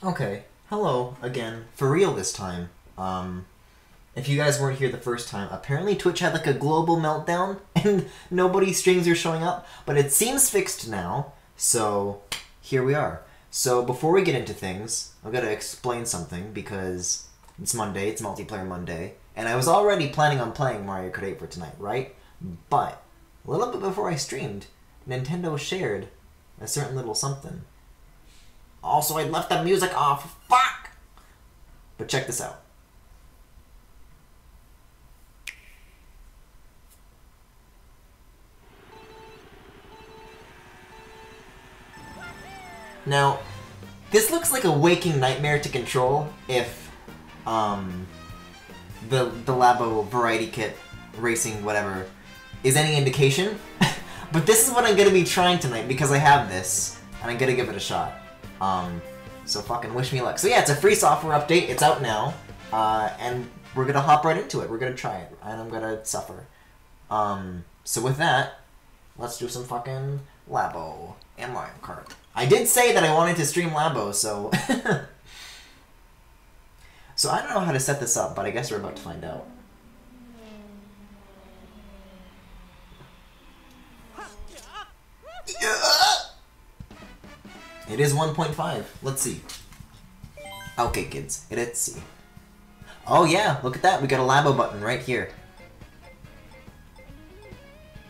Okay, hello again, for real this time. If you guys weren't here the first time, apparently Twitch had like a global meltdown and nobody's streams are showing up, but it seems fixed now, so here we are. So before we get into things, I've got to explain something because it's Monday, it's Multiplayer Monday, and I was already planning on playing Mario Kart 8 for tonight, right? But a little bit before I streamed, Nintendo shared a certain little something. Also, I left the music off. Fuck! But check this out. Now, this looks like a waking nightmare to control if, the Labo variety kit racing whatever is any indication. But this is what I'm gonna be trying tonight because I have this, and I'm gonna give it a shot. So fucking wish me luck. So yeah, it's a free software update, it's out now, and we're gonna hop right into it. We're gonna try it, and I'm gonna suffer. So with that, let's do some fucking Labo and Mario Kart. I did say that I wanted to stream Labo, so... So I don't know how to set this up, but I guess we're about to find out. It is 1.5. Let's see. Okay, kids. Let's see. Oh yeah, look at that. We got a Labo button right here.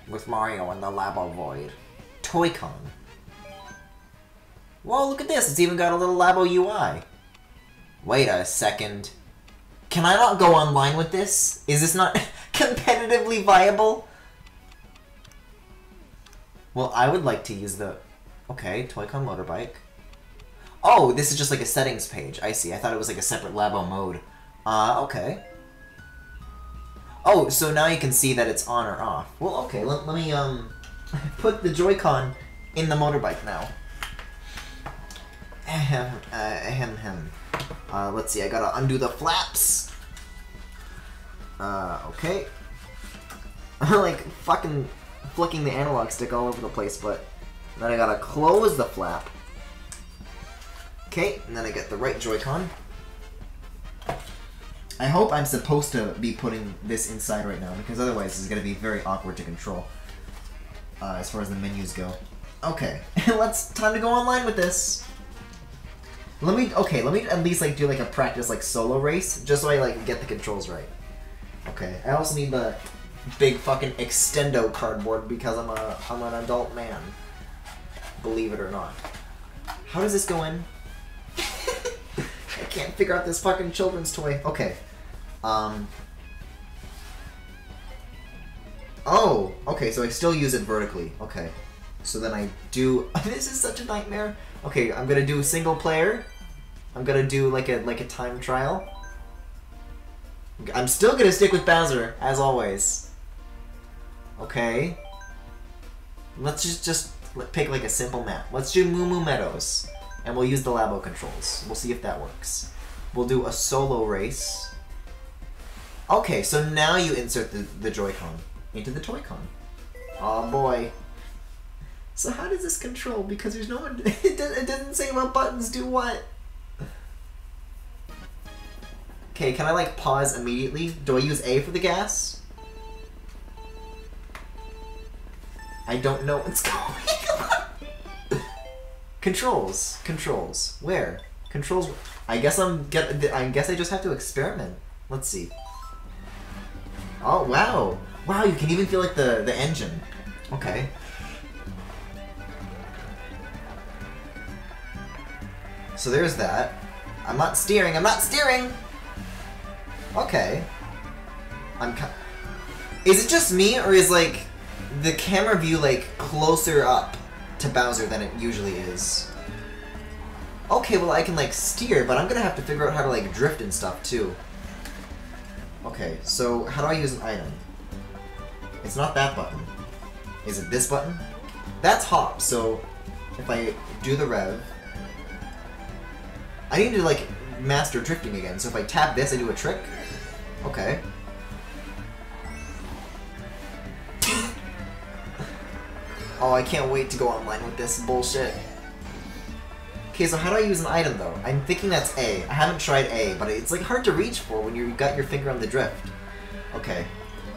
With Mario and the Labo Void. Toy-Con. Whoa, look at this. It's even got a little Labo UI. Wait a second. Can I not go online with this? Is this not competitively viable? Well, I would like to use the... Okay, Toy-Con motorbike. Oh, this is just like a settings page. I see. I thought it was like a separate Labo mode. Okay. Oh, so now you can see that it's on or off. Well, okay, let me, put the Joy-Con in the motorbike now. Let's see, I gotta undo the flaps. Okay. I'm like fucking flicking the analog stick all over the place, but then I gotta close the flap. Okay, and then I get the right Joy-Con. I hope I'm supposed to be putting this inside right now, because otherwise this is gonna be very awkward to control. As far as the menus go. Okay, time to go online with this. Let me at least like do like a practice like solo race, just so I like get the controls right. Okay, I also need the big fucking extendo cardboard because I'm an adult man. Believe it or not. How does this go in? I can't figure out this fucking children's toy. Okay. Oh, okay, so I still use it vertically. Okay. So then I do... This is such a nightmare. Okay, I'm gonna do single player. I'm gonna do like a time trial. I'm still gonna stick with Bowser, as always. Okay. Let's just pick like a simple map. Let's do Moo Moo Meadows. And we'll use the Labo controls. We'll see if that works. We'll do a solo race. Okay, so now you insert the Joy-Con into the Toy-Con. Oh boy. So how does this control? Because there's no one... It doesn't say what buttons do what. Okay, can I like pause immediately? Do I use A for the gas? I don't know what's going on. Controls. Where? Controls. I guess I just have to experiment. Let's see. Oh wow. Wow, you can even feel like the engine. Okay. So there's that. I'm not steering! Okay. Is it just me, or is, like, the camera view, like, closer up to Bowser than it usually is? Okay, well, I can, like, steer, but I'm gonna have to figure out how to, like, drift and stuff, too. Okay, so how do I use an item? It's not that button. Is it this button? That's hop, so if I do the rev... I need to, like, master drifting again, so if I tap this, I do a trick? Okay. Oh, I can't wait to go online with this bullshit. Okay, so how do I use an item, though? I'm thinking that's A. I haven't tried A, but it's, like, hard to reach for when you've got your finger on the drift. Okay.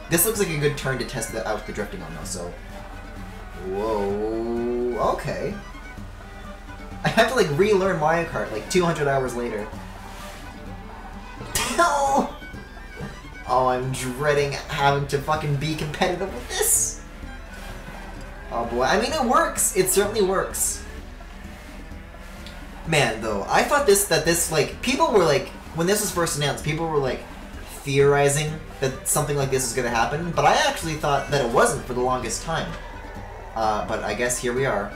This looks like a good turn to test out the drifting on, though, so... Whoa... Okay. I have to, like, relearn Mario Kart, like, 200 hours later. No! Oh, I'm dreading having to fucking be competitive with this! Oh boy, I mean, it works! It certainly works. Man, though, I thought this, like, people were, like, when this was first announced, people were, like, theorizing that something like this is gonna happen, but I actually thought that it wasn't for the longest time. But I guess here we are.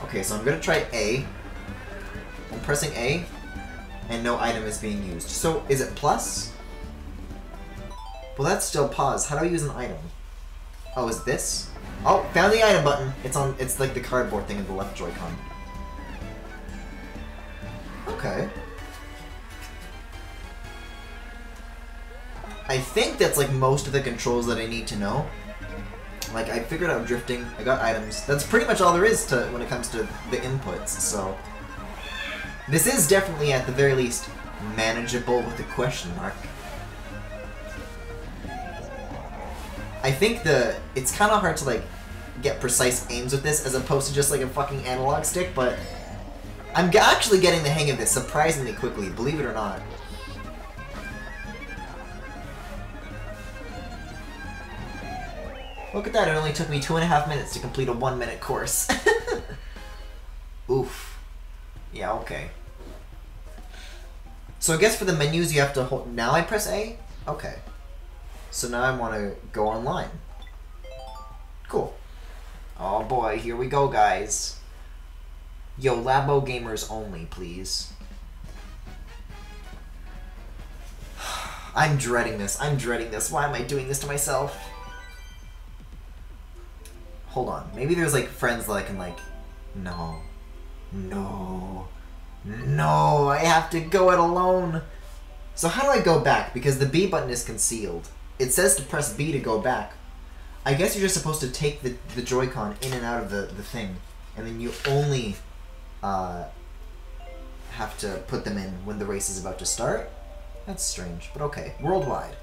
Okay, so I'm gonna try A. I'm pressing A, and no item is being used. So, is it plus? Well, that's still pause. How do I use an item? Oh, is this? Oh, found the item button. It's like the cardboard thing in the left Joy-Con. Okay. I think that's like most of the controls that I need to know. Like, I figured out drifting, I got items. That's pretty much all there is to when it comes to the inputs, so... This is definitely, at the very least, manageable with a question mark. I think it's kind of hard to, like, get precise aims with this as opposed to just, like, a fucking analog stick, but... I'm actually getting the hang of this surprisingly quickly, believe it or not. Look at that, it only took me 2.5 minutes to complete a 1-minute course. Oof. Yeah, okay. So I guess for the menus you have to hold... Now I press A? Okay. So now I want to go online. Cool. Oh boy, here we go, guys. Yo, Labo gamers only, please. I'm dreading this. I'm dreading this. Why am I doing this to myself? Hold on. Maybe there's, like, friends that I can, like... No. No. No! I have to go it alone! So how do I go back? Because the B button is concealed. It says to press B to go back. I guess you're just supposed to take the Joy-Con in and out of the thing. And then you only... have to put them in when the race is about to start? That's strange, but okay. Worldwide.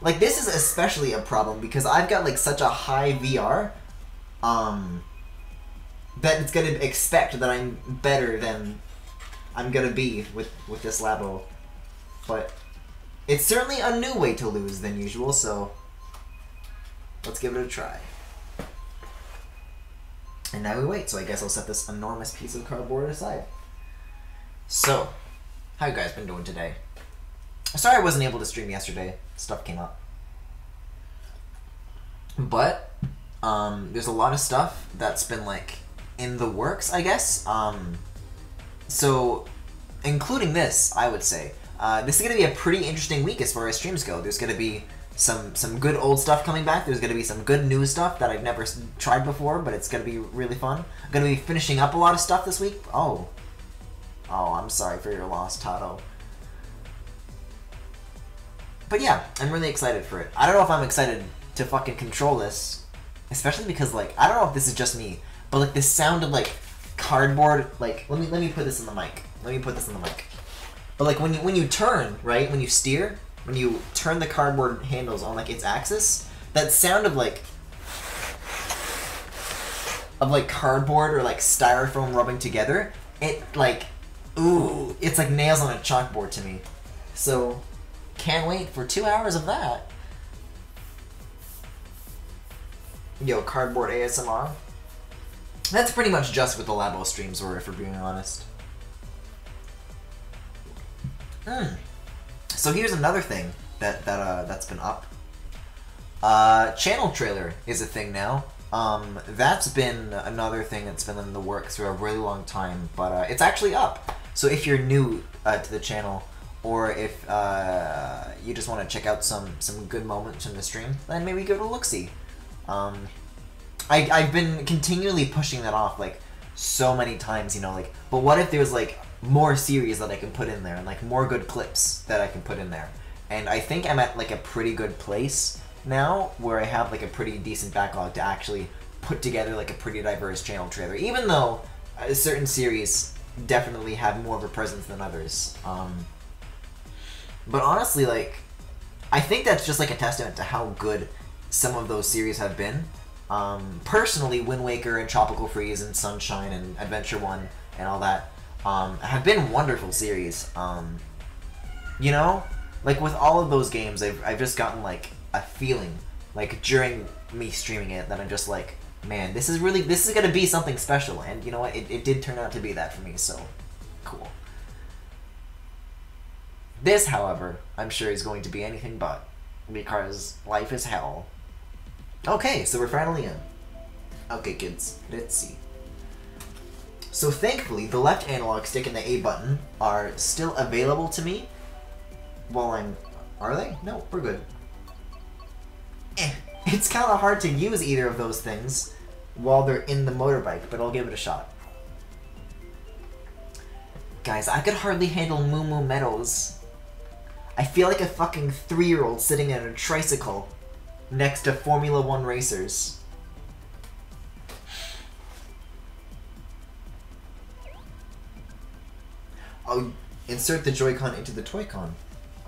Like, this is especially a problem because I've got, like, such a high VR, that it's gonna expect that I'm better than I'm gonna be with this Labo. But it's certainly a new way to lose than usual, so let's give it a try. And now we wait, so I guess I'll set this enormous piece of cardboard aside. So, how you guys been doing today? Sorry I wasn't able to stream yesterday. Stuff came up. But, there's a lot of stuff that's been, like, in the works, I guess. So, including this, I would say. This is going to be a pretty interesting week as far as streams go. There's going to be some good old stuff coming back. There's going to be some good new stuff that I've never tried before, but it's going to be really fun. I'm going to be finishing up a lot of stuff this week. Oh, I'm sorry for your loss, Tato. But yeah, I'm really excited for it. I don't know if I'm excited to fucking control this, especially because, like, I don't know if this is just me, but, like, this sound of, like, cardboard, like, let me put this in the mic. Let me put this in the mic. But, like, when you turn, right, when you steer, when you turn the cardboard handles on, like, its axis, that sound of, like, cardboard or, like, styrofoam rubbing together, it, like, ooh, it's like nails on a chalkboard to me. So, can't wait for 2 hours of that. Yo, cardboard ASMR. That's pretty much just what the Labo streams were, if we're being honest. So here's another thing that's been up. Channel trailer is a thing now. That's been another thing that's been in the works for a really long time, but it's actually up. So if you're new to the channel, or if you just want to check out some good moments in the stream, then maybe go to look-see. I've been continually pushing that off, like, so many times, you know, like, but what if there's, like, more series that I can put in there, and, like, more good clips that I can put in there. And I think I'm at, like, a pretty good place now, where I have, like, a pretty decent backlog to actually put together, like, a pretty diverse channel trailer, even though certain series definitely have more of a presence than others. But honestly, like, I think that's just like a testament to how good some of those series have been. Personally, Wind Waker and Tropical Freeze and Sunshine and Adventure 1 and all that have been wonderful series. You know? Like, with all of those games, I've just gotten, like, a feeling, like, during me streaming it, that I'm just like, man, this is gonna be something special, and you know what? It did turn out to be that for me, so cool. This, however, I'm sure is going to be anything but, because life is hell. Okay, so we're finally in. Okay, kids, let's see. So thankfully, the left analog stick and the A button are still available to me while I'm... Are they? No, we're good. It's kind of hard to use either of those things while they're in the motorbike, but I'll give it a shot. Guys, I could hardly handle Moo Moo Meadows. I feel like a fucking 3-year-old sitting in a tricycle next to Formula 1 racers. Oh, insert the Joy-Con into the Toy-Con.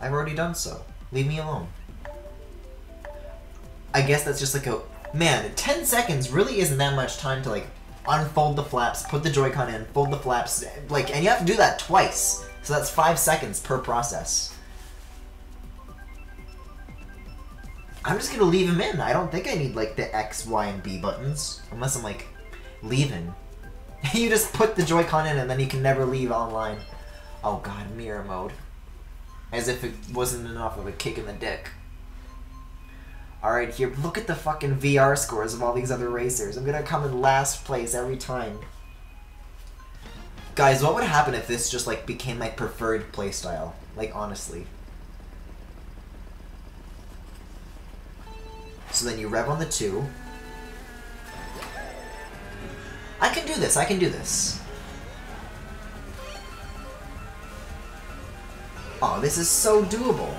I've already done so. Leave me alone. I guess that's just like a... Man, 10 seconds really isn't that much time to, like, unfold the flaps, put the Joy-Con in, fold the flaps, like, and you have to do that twice. So that's 5 seconds per process. I'm just gonna leave him in. I don't think I need, like, the X, Y, and B buttons. Unless I'm, like, leaving. You just put the Joy-Con in and then you can never leave online. Oh god, mirror mode. As if it wasn't enough of a kick in the dick. Alright, here, look at the fucking VR scores of all these other racers. I'm gonna come in last place every time. Guys, what would happen if this just, like, became my preferred playstyle? Like, honestly. So then you rev on the 2. I can do this, I can do this. Oh, this is so doable.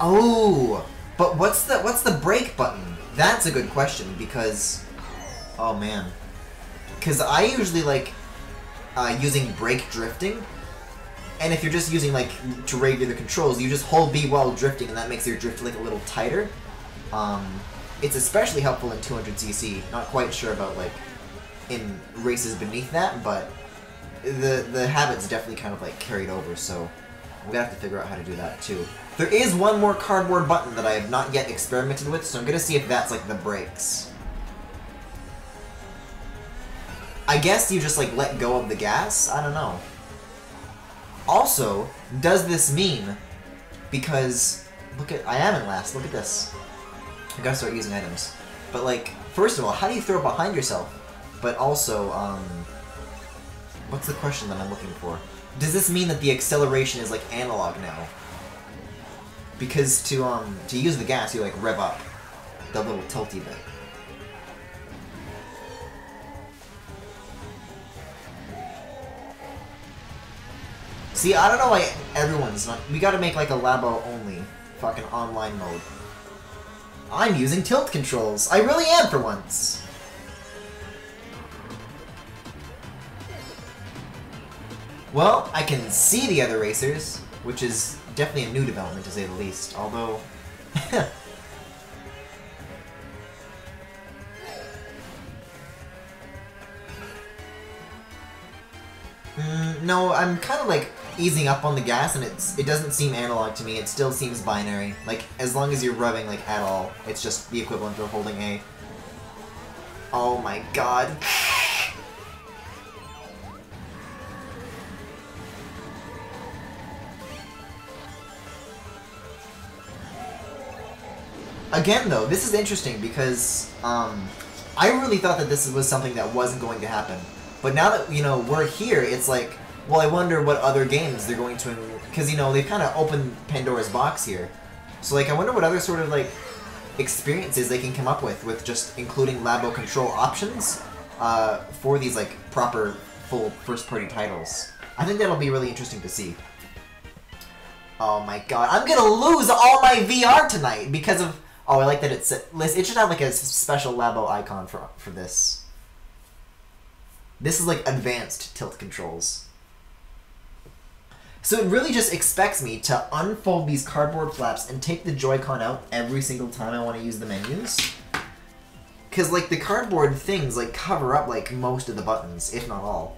Oh, but what's the brake button? That's a good question because, oh man, because I usually like using brake drifting, and if you're just using like to regular controls, you just hold B while drifting, and that makes your drift like a little tighter. It's especially helpful in 200cc. Not quite sure about like in races beneath that, but the habit's definitely kind of like carried over. So I'm gonna have to figure out how to do that too. There is one more cardboard button that I have not yet experimented with, so I'm gonna see if that's like the brakes. I guess you just like let go of the gas? I don't know. Also, does this mean, because, look at, I am in last, look at this. I gotta start using items. But like, first of all, how do you throw it behind yourself? But also, what's the question that I'm looking for? Does this mean that the acceleration is like analog now? Because to use the gas, you like rev up the little tilty bit. See, I don't know why everyone's not... We gotta make like a Labo only fucking online mode. I'm using tilt controls. I really am for once. Well, I can see the other racers, which is definitely a new development to say the least, although... No, I'm kind of like easing up on the gas, and it doesn't seem analog to me. It still seems binary. Like, as long as you're revving like at all, it's just the equivalent of holding A. Oh my god. Again, though, this is interesting because I really thought that this was something that wasn't going to happen. But now that, you know, we're here, it's like, well, I wonder what other games they're going to... Because, you know, they've kind of opened Pandora's box here. So, like, I wonder what other sort of, like, experiences they can come up with just including Labo control options for these, like, proper, full first-party titles. I think that'll be really interesting to see. Oh my god, I'm gonna lose all my VR tonight because of Oh, I like that it should have like a special Labo icon for this. This is like advanced tilt controls. So it really just expects me to unfold these cardboard flaps and take the Joy-Con out every single time I want to use the menus. Because, like, the cardboard things, like, cover up, like, most of the buttons, if not all.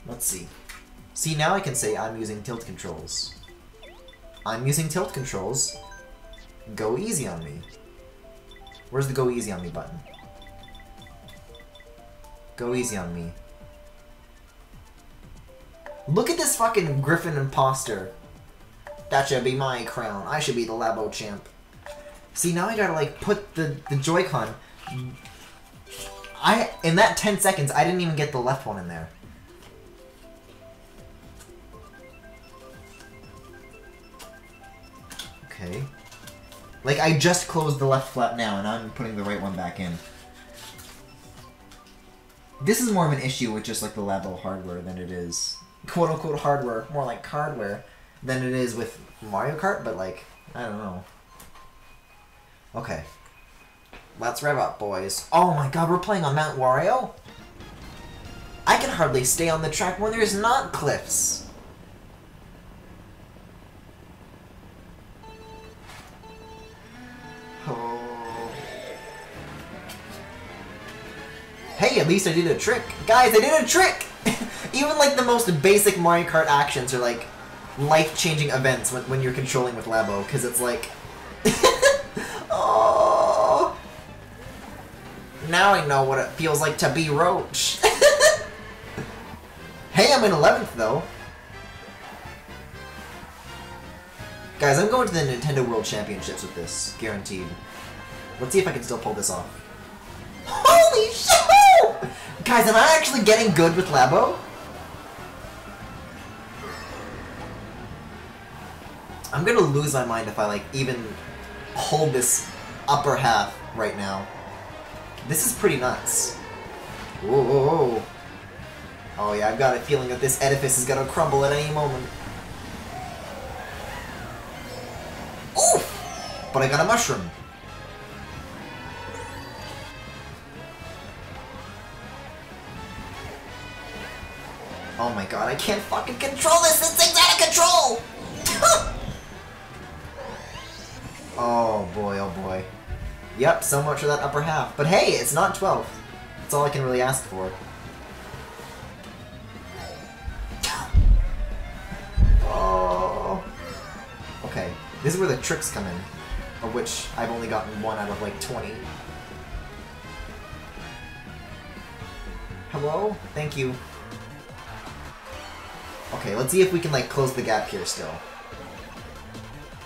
Let's see. See, now I can say I'm using tilt controls. I'm using tilt controls. Go easy on me. Where's the go easy on me button? Go easy on me. Look at this fucking Griffin imposter. That should be my crown. I should be the Labo champ. See, now I gotta, like, put the Joy-Con... In that 10 seconds, I didn't even get the left one in there. Okay. Like, I just closed the left flap now, and I'm putting the right one back in. This is more of an issue with just, like, the Labo hardware than it is... quote-unquote hardware, more like hardware, than it is with Mario Kart, but, like, I don't know. Okay. Let's rev up, boys. Oh my god, we're playing on Mount Wario? I can hardly stay on the track when there's not cliffs. Oh. Hey, at least I did a trick. Guys, I did a trick! Even, like, the most basic Mario Kart actions are, like, life-changing events when you're controlling with Labo, because it's like... Oh! Now I know what it feels like to be Roach. Hey, I'm in 11th, though. Guys, I'm going to the Nintendo World Championships with this, guaranteed. Let's see if I can still pull this off. Holy shit! Guys, am I actually getting good with Labo? I'm gonna lose my mind if I, like, even hold this upper half right now. This is pretty nuts. Whoa, whoa, whoa. Oh yeah, I've got a feeling that this edifice is gonna crumble at any moment. Oof! But I got a mushroom. Oh my god, I can't fucking control this! This thing's out of control! Oh boy, oh boy. Yep, so much for that upper half. But hey, it's not 12th. That's all I can really ask for. Oh. Okay, this is where the tricks come in, of which I've only gotten 1 out of like 20. Hello? Thank you. Okay, let's see if we can like close the gap here still.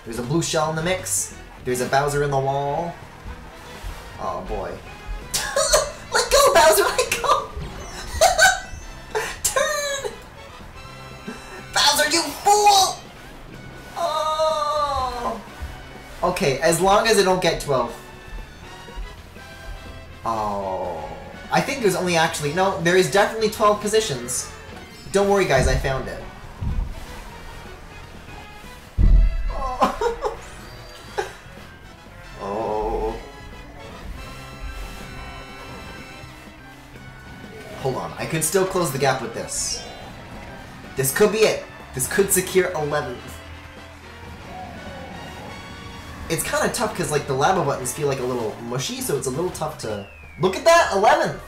There's a blue shell in the mix. There's a Bowser in the wall. Oh boy. Let go, Bowser, let go! Turn! Bowser, you fool! Oh! Okay, as long as I don't get 12. Oh. I think there's only actually... No, there is definitely 12 positions. Don't worry, guys, I found it. Oh. Oh. Hold on, I could still close the gap with this. This could be it. This could secure 11th. It's kind of tough because like the Labo buttons feel like a little mushy, so it's a little tough to... Look at that! 11th!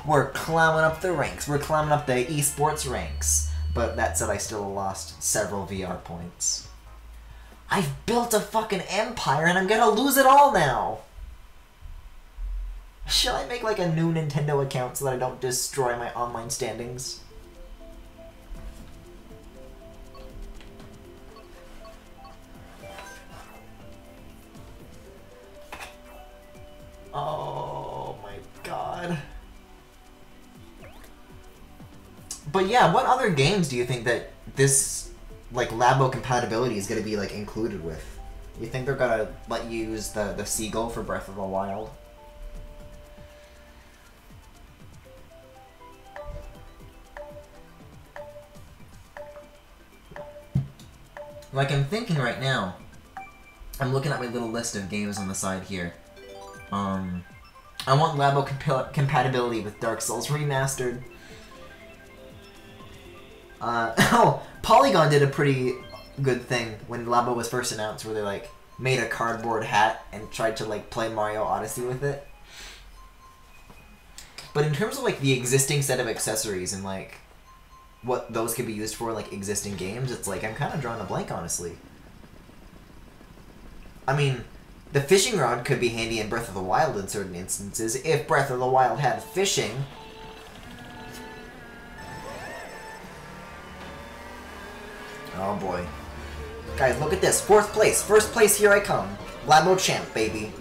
We're climbing up the ranks. We're climbing up the esports ranks. But that said, I still lost several VR points. I've built a fucking empire and I'm gonna lose it all now! Should I make like a new Nintendo account so that I don't destroy my online standings? Oh my god. But yeah, what other games do you think that this, like, Labo compatibility is going to be, like, included with? You think they're going to let you use the Seagull for Breath of the Wild? Like, I'm thinking right now, I'm looking at my little list of games on the side here. I want Labo compatibility with Dark Souls Remastered. Oh, Polygon did a pretty good thing when Labo was first announced, where they like made a cardboard hat and tried to like play Mario Odyssey with it. But in terms of like the existing set of accessories and like what those could be used for, like existing games, it's like I'm kind of drawing a blank, honestly. I mean, the fishing rod could be handy in Breath of the Wild in certain instances, if Breath of the Wild had fishing. Oh boy. Guys, look at this. 4th place. First place, here I come. Labo champ, baby.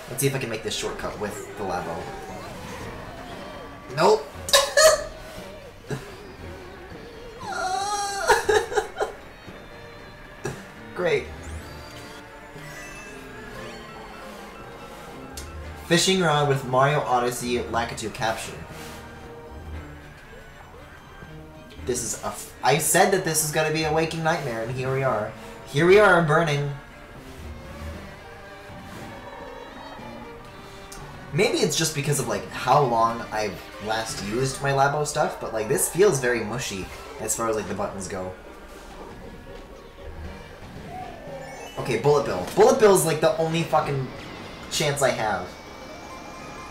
Let's see if I can make this shortcut with the Labo. Nope. Great. Fishing rod with Mario Odyssey Lakitu capture. This is a... I said that this is going to be a waking nightmare, and here we are. Here we are, burning. Maybe it's just because of, like, how long I've last used my Labo stuff, but, like, this feels very mushy as far as, like, the buttons go. Okay, Bullet Bill. Bullet Bill's, like, the only fucking chance I have.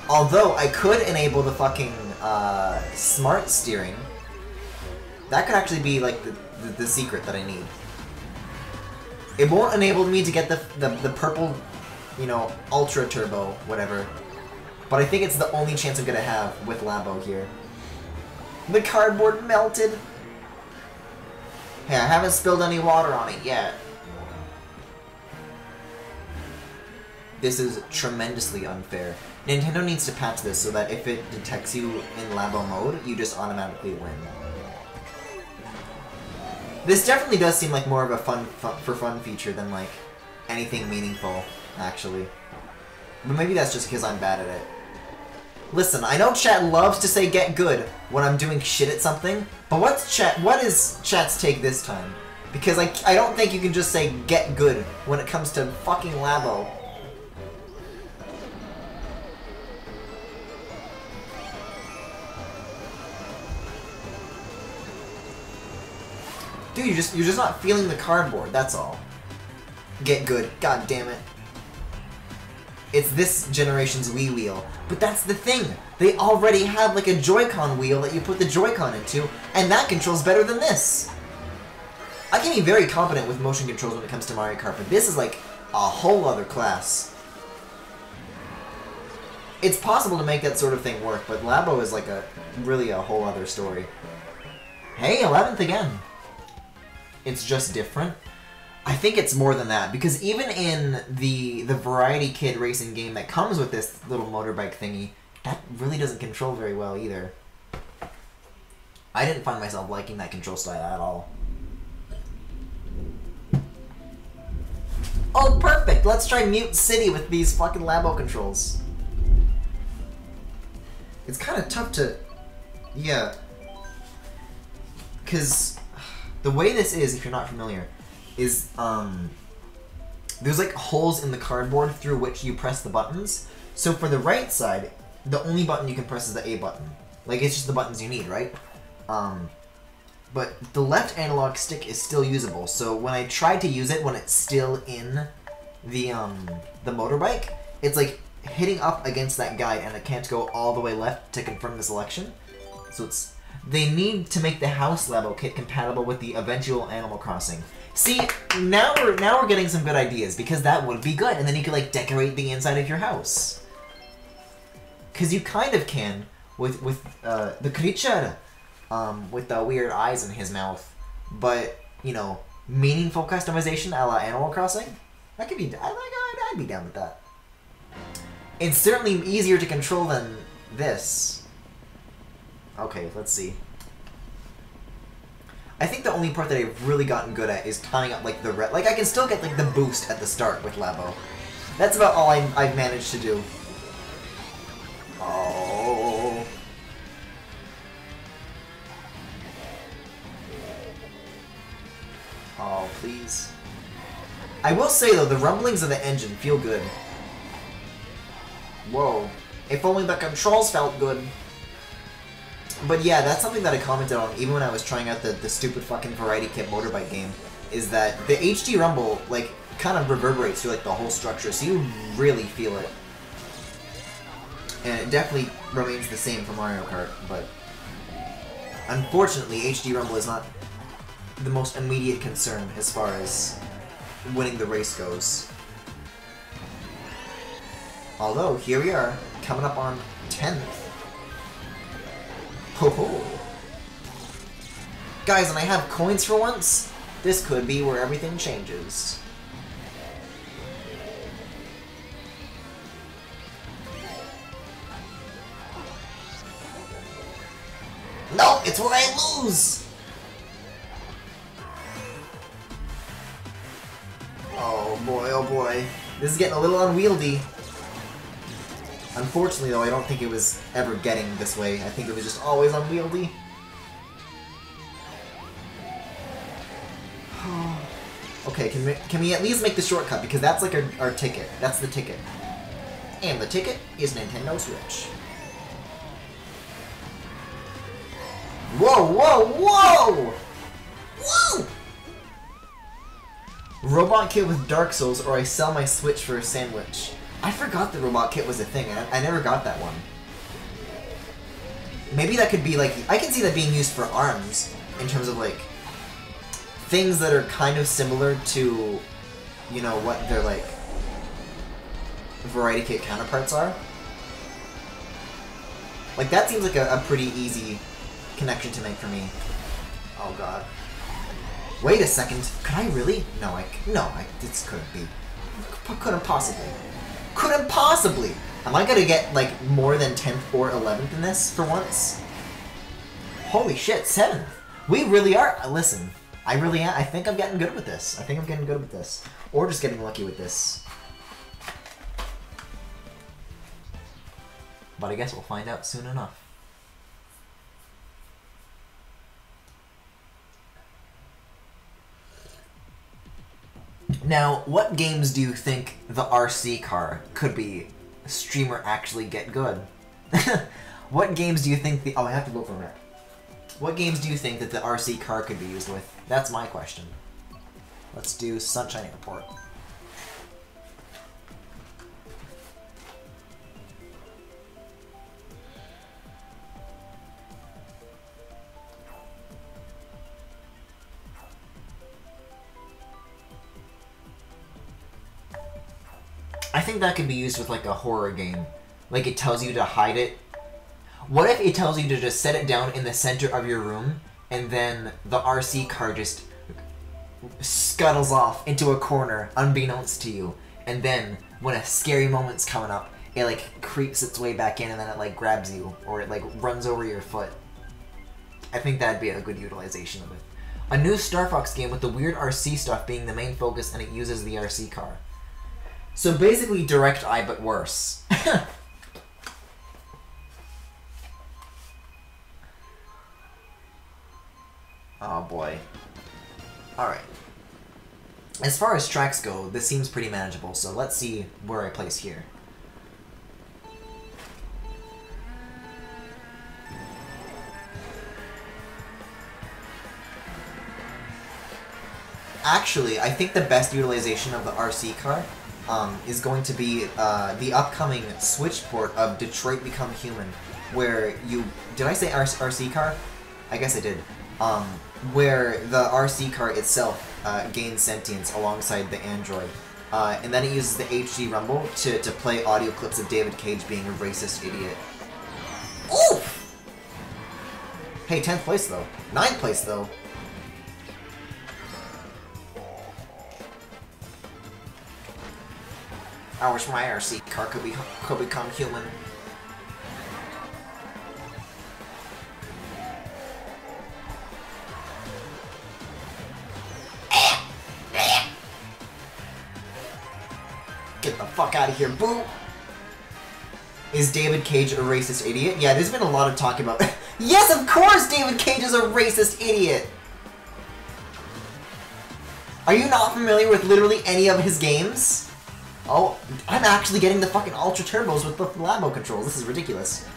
Although, I could enable the fucking, smart steering. That could actually be, like, the secret that I need. It won't enable me to get the purple, you know, Ultra Turbo, whatever. But I think it's the only chance I'm gonna have with Labo here. The cardboard melted! Hey, I haven't spilled any water on it yet. This is tremendously unfair. Nintendo needs to patch this so that if it detects you in Labo mode, you just automatically win. This definitely does seem like more of a fun feature than, like, anything meaningful, actually. But maybe that's just because I'm bad at it. Listen, I know chat loves to say get good when I'm doing shit at something, but what is chat's take this time? Because I don't think you can just say get good when it comes to fucking Labo. Dude, you're just not feeling the cardboard, that's all. Get good. God damn it. It's this generation's Wii wheel. But that's the thing. They already have like a Joy-Con wheel that you put the Joy-Con into, and that controls better than this. I can be very competent with motion controls when it comes to Mario Kart, but this is like a whole other class. It's possible to make that sort of thing work, but Labo is like really a whole other story. Hey, 11th again. It's just different. I think it's more than that, because even in the Variety Kid racing game that comes with this little motorbike thingy, that really doesn't control very well either. I didn't find myself liking that control style at all. Oh, perfect! Let's try Mute City with these fucking Labo controls. It's kind of tough to... Yeah. Because the way this is, if you're not familiar, is, there's like holes in the cardboard through which you press the buttons. So for the right side, the only button you can press is the A button. Like, it's just the buttons you need, right? But the left analog stick is still usable. So when I try to use it when it's still in the motorbike, it's like hitting up against that guide and it can't go all the way left to confirm the selection. So it's... They need to make the House Labo kit compatible with the eventual Animal Crossing. See, now we're getting some good ideas, because that would be good, and then you could like decorate the inside of your house. Cause you kind of can with the creature, with the weird eyes in his mouth, but you know, meaningful customization a la Animal Crossing. That could be. I'd be down with that. It's certainly easier to control than this. Okay, let's see. I think the only part that I've really gotten good at is tying up like the like I can still get like the boost at the start with Labo. That's about all I've managed to do. Oh. Oh, please. I will say though, the rumblings of the engine feel good. Whoa. If only the controls felt good. But yeah, that's something that I commented on even when I was trying out the stupid fucking Variety Kit motorbike game, is that the HD rumble, like, kind of reverberates through, like, the whole structure, so you really feel it. And it definitely remains the same for Mario Kart, but unfortunately, HD rumble is not the most immediate concern as far as winning the race goes. Although, here we are, coming up on 10th. Ho ho! Guys, and I have coins for once? This could be where everything changes. No, it's where I lose! Oh boy, oh boy. This is getting a little unwieldy. Unfortunately, though, I don't think it was ever getting this way. I think it was just always unwieldy. Okay, can we at least make the shortcut? Because that's like our ticket. That's the ticket. And the ticket is Nintendo Switch. Whoa, whoa, whoa! Whoa! Robot Kit with Dark Souls, or I sell my Switch for a sandwich. I forgot the Robot Kit was a thing, and I never got that one. Maybe that could be, like, I can see that being used for ARMS, in terms of, like, things that are kind of similar to, you know, what their, like, Variety Kit counterparts are. Like, that seems like a pretty easy connection to make for me. Oh god. Wait a second. Could I really? No, this couldn't be. Couldn't possibly. Couldn't possibly! Am I gonna get, like, more than 10th or 11th in this, for once? Holy shit, 7th! We really are! Listen, I really am. I think I'm getting good with this. I think I'm getting good with this. Or just getting lucky with this. But I guess we'll find out soon enough. Now, what games do you think the RC car could be streamer actually get good? What games do you think the... Oh, I have to vote for a minute. What games do you think that the RC car could be used with? That's my question. Let's do Sunshine Airport. I think that could be used with, like, a horror game. Like, it tells you to hide it. What if it tells you to just set it down in the center of your room, and then the RC car just scuttles off into a corner, unbeknownst to you, and then, when a scary moment's coming up, it, like, creeps its way back in, and then it, like, grabs you, or it, like, runs over your foot. I think that'd be a good utilization of it. A new Star Fox game with the weird RC stuff being the main focus, and it uses the RC car. So basically Direct Eye, but worse. Oh boy. Alright. As far as tracks go, this seems pretty manageable, so let's see where I place here. Actually, I think the best utilization of the RC car is going to be the upcoming Switch port of Detroit Become Human, where you... Did I say RC car? I guess I did. Where the RC car itself gains sentience alongside the android. And then it uses the HD rumble to play audio clips of David Cage being a racist idiot. Oof! Hey, 10th place though. 9th place though. I wish my RC car could become human. Get the fuck out of here, boo! Is David Cage a racist idiot? Yeah, there's been a lot of talk about... Yes, of course David Cage is a racist idiot! Are you not familiar with literally any of his games? Oh, I'm actually getting the fucking Ultra Turbos with the Labo controls. This is ridiculous.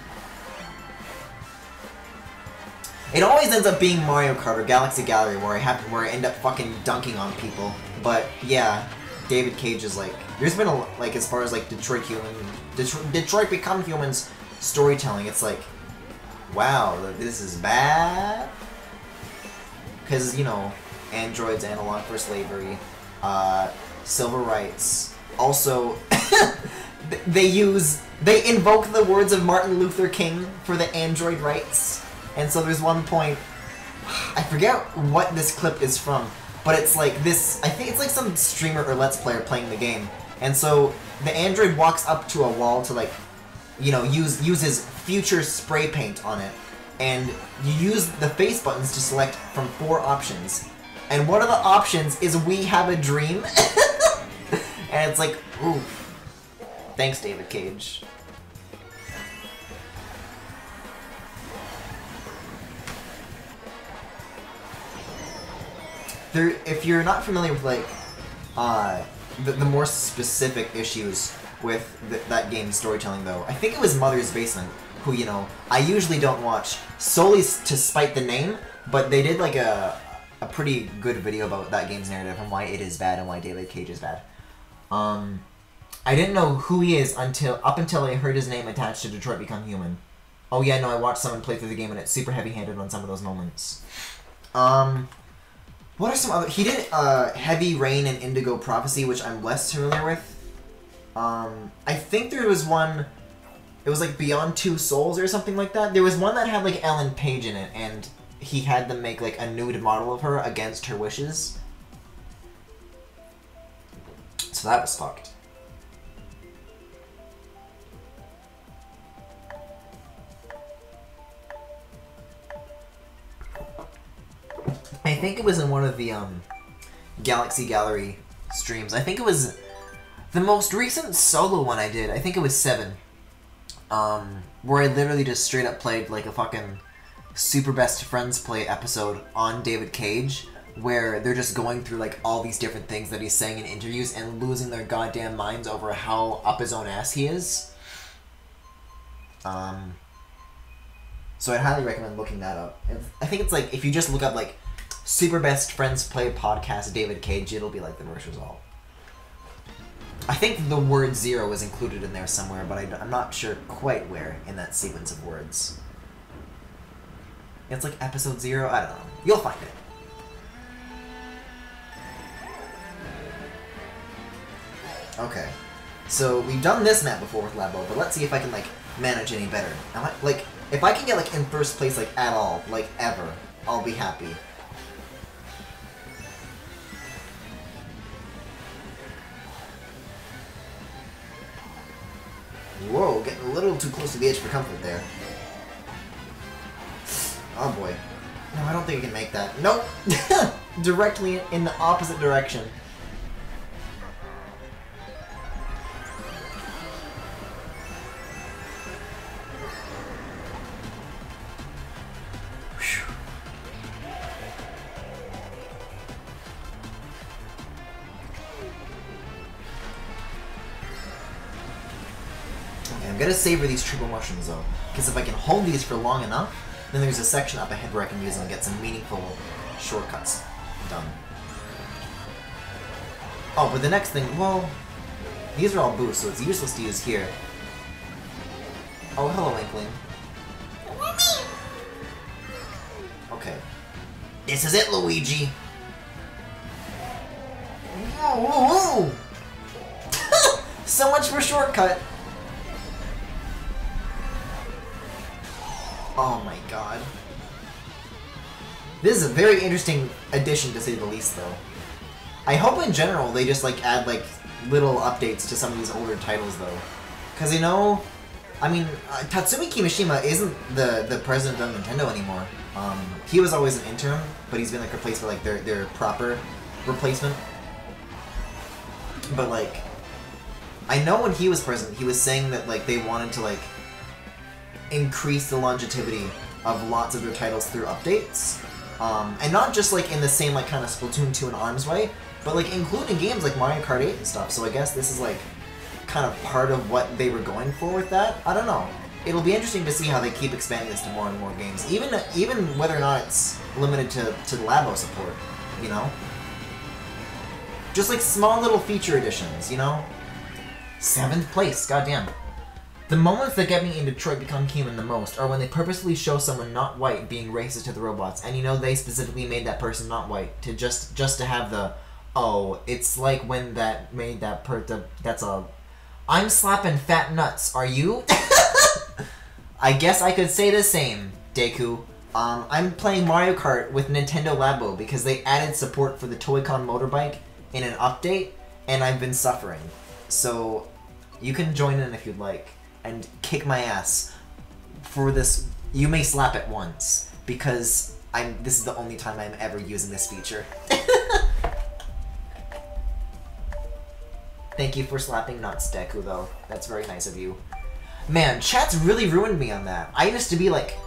It always ends up being Mario Kart or Galaxy Gallery where I end up fucking dunking on people. But yeah, David Cage is like, there's been a, like, as far as like Detroit Become Humans storytelling, it's like, wow, this is bad. Because, you know, androids, analog for slavery, civil rights. Also, they invoke the words of Martin Luther King for the android rights. And so there's one point, I forget what this clip is from, but it's like this, I think it's like some streamer or Let's Player playing the game. And so the android walks up to a wall to, like, you know, use his future spray paint on it. And you use the face buttons to select from 4 options. And one of the options is We Have a Dream. And it's like, ooh. Thanks, David Cage. If you're not familiar with, like, the more specific issues with that game's storytelling, though, I think it was Mother's Basement, who, you know, I usually don't watch solely to spite the name, but they did, like, a pretty good video about that game's narrative and why it is bad and why David Cage is bad. I didn't know who he is up until I heard his name attached to Detroit Become Human. Oh yeah, no, I watched someone play through the game and it's super heavy-handed on some of those moments. What are some other... He did Heavy Rain and Indigo Prophecy, which I'm less familiar with. I think there was one... It was like Beyond Two Souls or something like that. There was one that had like Ellen Page in it, and he had them make like a nude model of her against her wishes. So that was fucked. I think it was in one of the Galaxy Gallery streams. I think it was the most recent solo one I did. I think it was 7. Where I literally just straight up played like a fucking Super Best Friends Play episode on David Cage, where they're just going through like all these different things that he's saying in interviews and losing their goddamn minds over how up his own ass he is. So I'd highly recommend looking that up. I think it's like, if you just look up like Super Best Friends Play Podcast David Cage, it'll be like the first result. I think the word 0 is included in there somewhere, but I'm not sure quite where in that sequence of words. It's like episode 0? I don't know. You'll find it. Okay. So, we've done this map before with Labo, but let's see if I can, like, manage any better. Like, if I can get, like, in first place, like, at all, like, ever, I'll be happy. Whoa, getting a little too close to the edge for comfort there. Oh boy. No, I don't think I can make that. Nope! Directly in the opposite direction. I'm gonna savor these triple mushrooms though, because if I can hold these for long enough, then there's a section up ahead where I can use them and get some meaningful shortcuts done. Oh, but the next thing, well, these are all boosts, so it's useless to use here. Oh, hello, Inkling. Okay. This is it, Luigi! Whoa, whoa, whoa! So much for shortcut! Oh my god. This is a very interesting addition, to say the least, though. I hope in general they just, like, add, like, little updates to some of these older titles, though. Because, you know, I mean, Tatsumi Kimishima isn't the president of Nintendo anymore. He was always an interim, but he's been, like, replaced by, like, their proper replacement. But, like, I know when he was president, he was saying that, like, they wanted to, like, increase the longevity of lots of their titles through updates. And not just like in the same like kind of Splatoon 2 and ARMS way, but like including games like Mario Kart 8 and stuff. So I guess this is like kind of part of what they were going for with that. I don't know. It'll be interesting to see how they keep expanding this to more and more games, even whether or not it's limited to Labo support. You know, just like small little feature additions. You know, 7th place. Goddamn. The moments that get me in Detroit Become Human the most are when they purposefully show someone not white being racist to the robots, and you know they specifically made that person not white to just to have the, oh, it's like when that made that that's a, I'm slapping fat nuts, are you? I guess I could say the same, Deku. I'm playing Mario Kart with Nintendo Labo because they added support for the Toy-Con motorbike in an update, and I've been suffering. So, you can join in if you'd like. And kick my ass for this. You may slap it once because this is the only time I'm ever using this feature. Thank you for slapping nuts, Deku, though. That's very nice of you. Man, chat's really ruined me on that. I used to be like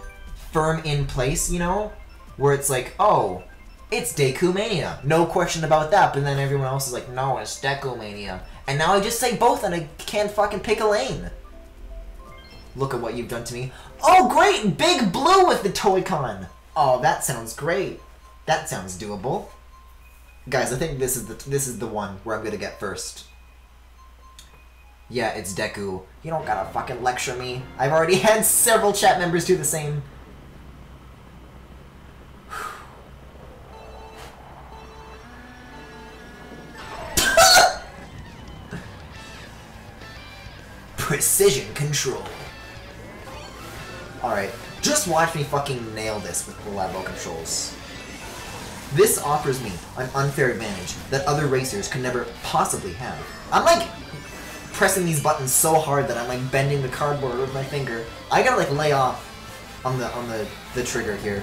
firm in place, you know, where it's like, oh, it's Deku Mania, no question about that. But then everyone else is like, no, it's Deku Mania, and now I just say both, and I can't fucking pick a lane. Look at what you've done to me. Oh, great! Big Blue with the Toy-Con! Oh, that sounds great. That sounds doable. Guys, I think this is the one where I'm gonna get first. Yeah, it's Deku. You don't gotta fucking lecture me. I've already had several chat members do the same. Precision control. Alright, just watch me fucking nail this with the Labo controls. This offers me an unfair advantage that other racers could never possibly have. I'm like pressing these buttons so hard that I'm like bending the cardboard with my finger. I gotta like lay off on the trigger here.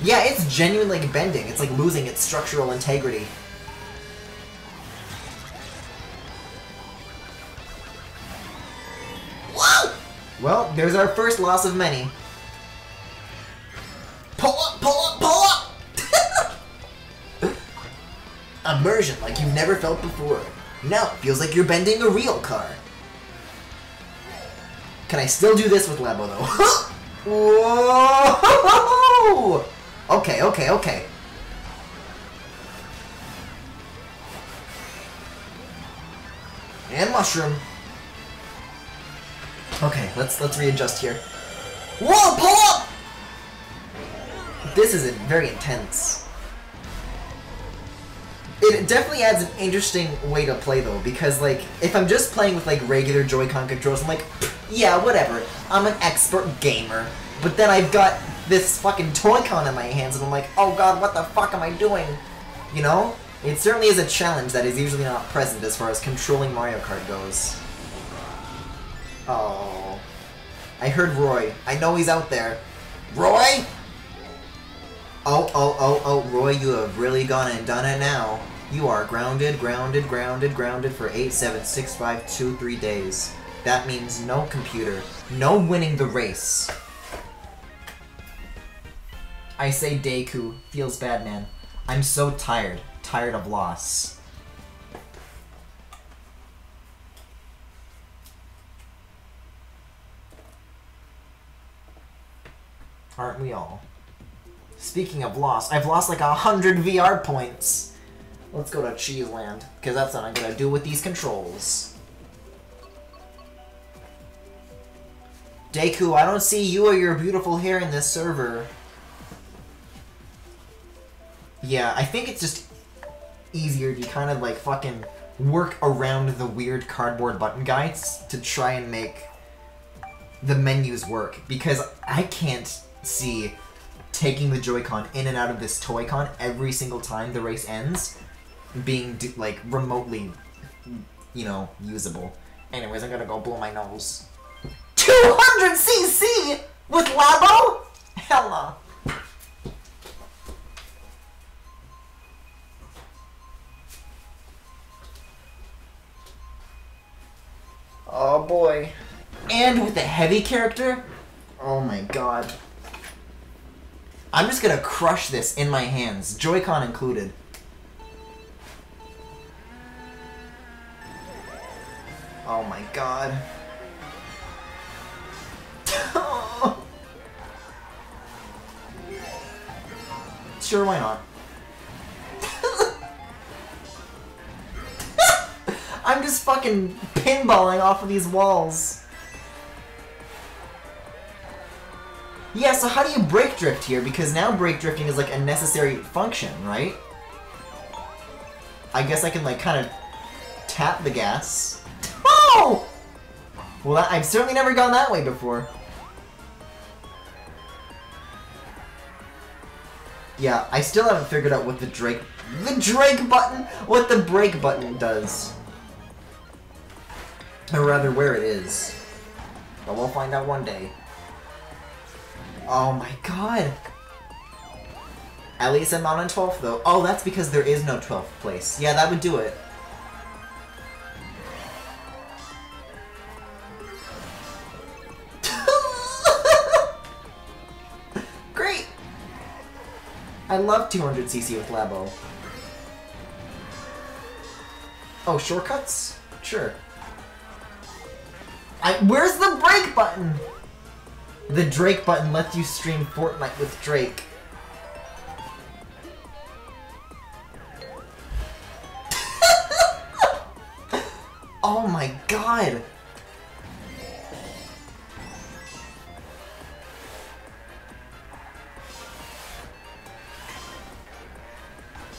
Yeah, it's genuinely like bending. It's like losing its structural integrity. Whoa! Well, there's our first loss of many. Pull up, pull up, pull up! Immersion like you've never felt before. Now it feels like you're bending a real car. Can I still do this with Labo though? Whoa! Okay, okay, okay. And mushroom. Okay, let's readjust here. Whoa, pull up! This is very intense. It definitely adds an interesting way to play though, because like if I'm just playing with like regular Joy-Con controls, I'm like, yeah, whatever. I'm an expert gamer. But then I've got this fucking Toy-Con in my hands, and I'm like, oh god, what the fuck am I doing? You know? It certainly is a challenge that is usually not present as far as controlling Mario Kart goes. Oh. I heard Roy. I know he's out there. Roy? Oh, Roy, you have really gone and done it now. You are grounded for 8, 7, 6, 5, 2, 3 days. That means no computer. No winning the race. I say Deku. Feels bad, man. I'm so tired. Tired of loss. Aren't we all? Speaking of loss, I've lost like 100 VR points. Let's go to Cheeseland, because that's what I'm gonna do with these controls. Deku, I don't see you or your beautiful hair in this server. Yeah, I think it's just easier to kind of like fucking work around the weird cardboard button guides to try and make the menus work, because I can't see taking the Joy-Con in and out of this Toy-Con every single time the race ends being like remotely, you know, usable. Anyways, I'm gonna go blow my nose. 200cc with Labo? Hell no. Oh boy. And with the heavy character? Oh my god. I'm just gonna crush this in my hands, Joy-Con included. Oh my god. Sure, why not? I'm just fucking pinballing off of these walls. Yeah, so how do you brake drift here? Because now brake drifting is like a necessary function, right? I guess I can like kind of tap the gas. Oh! Well, I've certainly never gone that way before. Yeah, I still haven't figured out what the Drake button, what the brake button does. Or rather, where it is. But we'll find out one day. Oh my god! At least I'm not on 12th though. Oh, that's because there is no 12th place. Yeah, that would do it. Great! I love 200cc with Labo. Oh, shortcuts? Sure. Where's the brake button? The Drake button lets you stream Fortnite with Drake. Oh my god!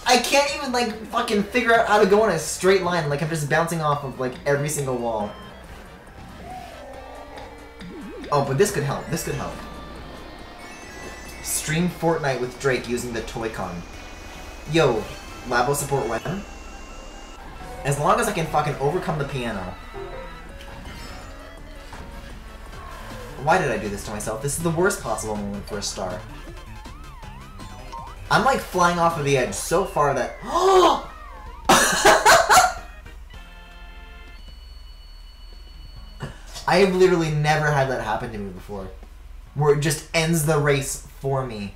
I can't even like fucking figure out how to go in a straight line, like I'm just bouncing off of like every single wall. Oh, but this could help. This could help. Stream Fortnite with Drake using the Toy-Con. Yo, Labo support when? As long as I can fucking overcome the piano. Why did I do this to myself? This is the worst possible moment for a star. I'm like flying off of the edge so far that... I have literally never had that happen to me before. Where it just ends the race for me.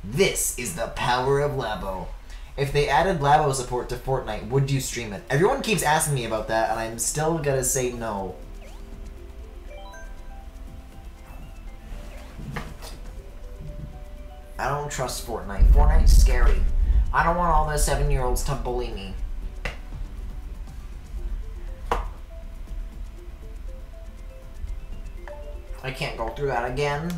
This is the power of Labo. If they added Labo support to Fortnite, would you stream it? Everyone keeps asking me about that, and I'm still gonna say no. I don't trust Fortnite. Fortnite's scary. I don't want all the 7-year-olds to bully me. I can't go through that again.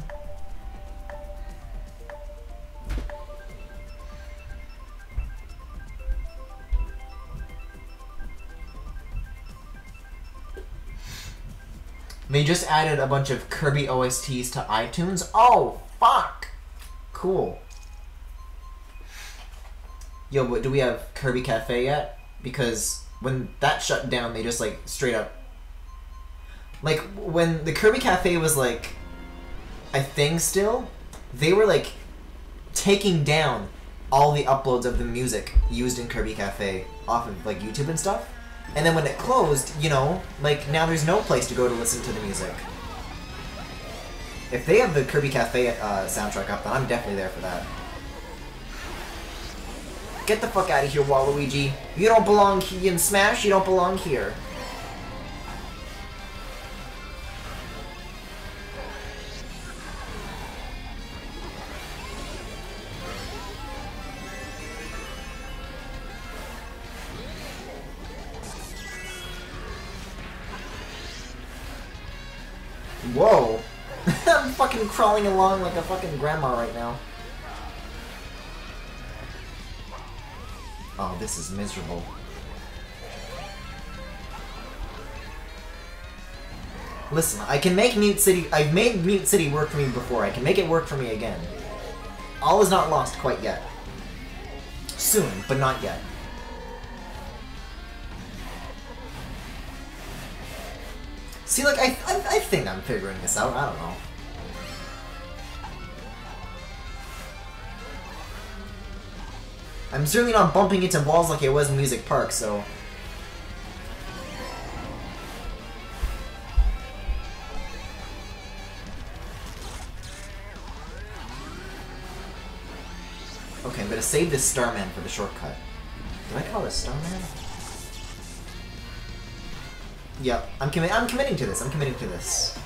They just added a bunch of Kirby OSTs to iTunes. Oh, fuck! Cool. Yo, but do we have Kirby Cafe yet? Because when that shut down, they just, like, straight up... Like, when the Kirby Cafe was, like, a thing still, they were, like, taking down all the uploads of the music used in Kirby Cafe off of, like, YouTube and stuff. And then when it closed, you know, like, now there's no place to go to listen to the music. If they have the Kirby Cafe soundtrack up, then I'm definitely there for that. Get the fuck out of here, Waluigi. You don't belong in Smash, you don't belong here. Whoa! I'm fucking crawling along like a fucking grandma right now. Oh, this is miserable. Listen, I can make Mute City... I've made Mute City work for me before. I can make it work for me again. All is not lost quite yet. Soon, but not yet. See, like, I think I'm figuring this out. I don't know. I'm certainly not bumping into walls like it was in Music Park, so... Okay, I'm gonna save this Starman for the shortcut. Did I call it Starman? Yep, I'm committing to this. I'm committing to this.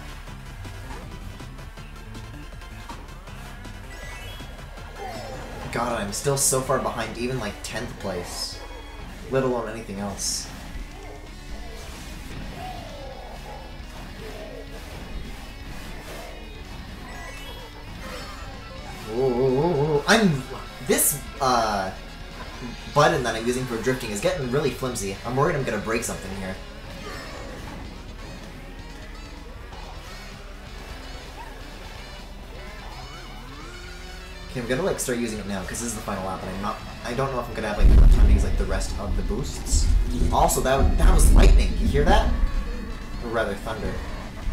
God, I'm still so far behind even like 10th place, let alone anything else. Ooh, this button that I'm using for drifting is getting really flimsy. I'm worried I'm gonna break something here. Okay, I'm gonna like start using it now because this is the final lap, and I don't know if I'm gonna have like enough time to use like the rest of the boosts. Also, that was lightning. You hear that? Or rather, thunder.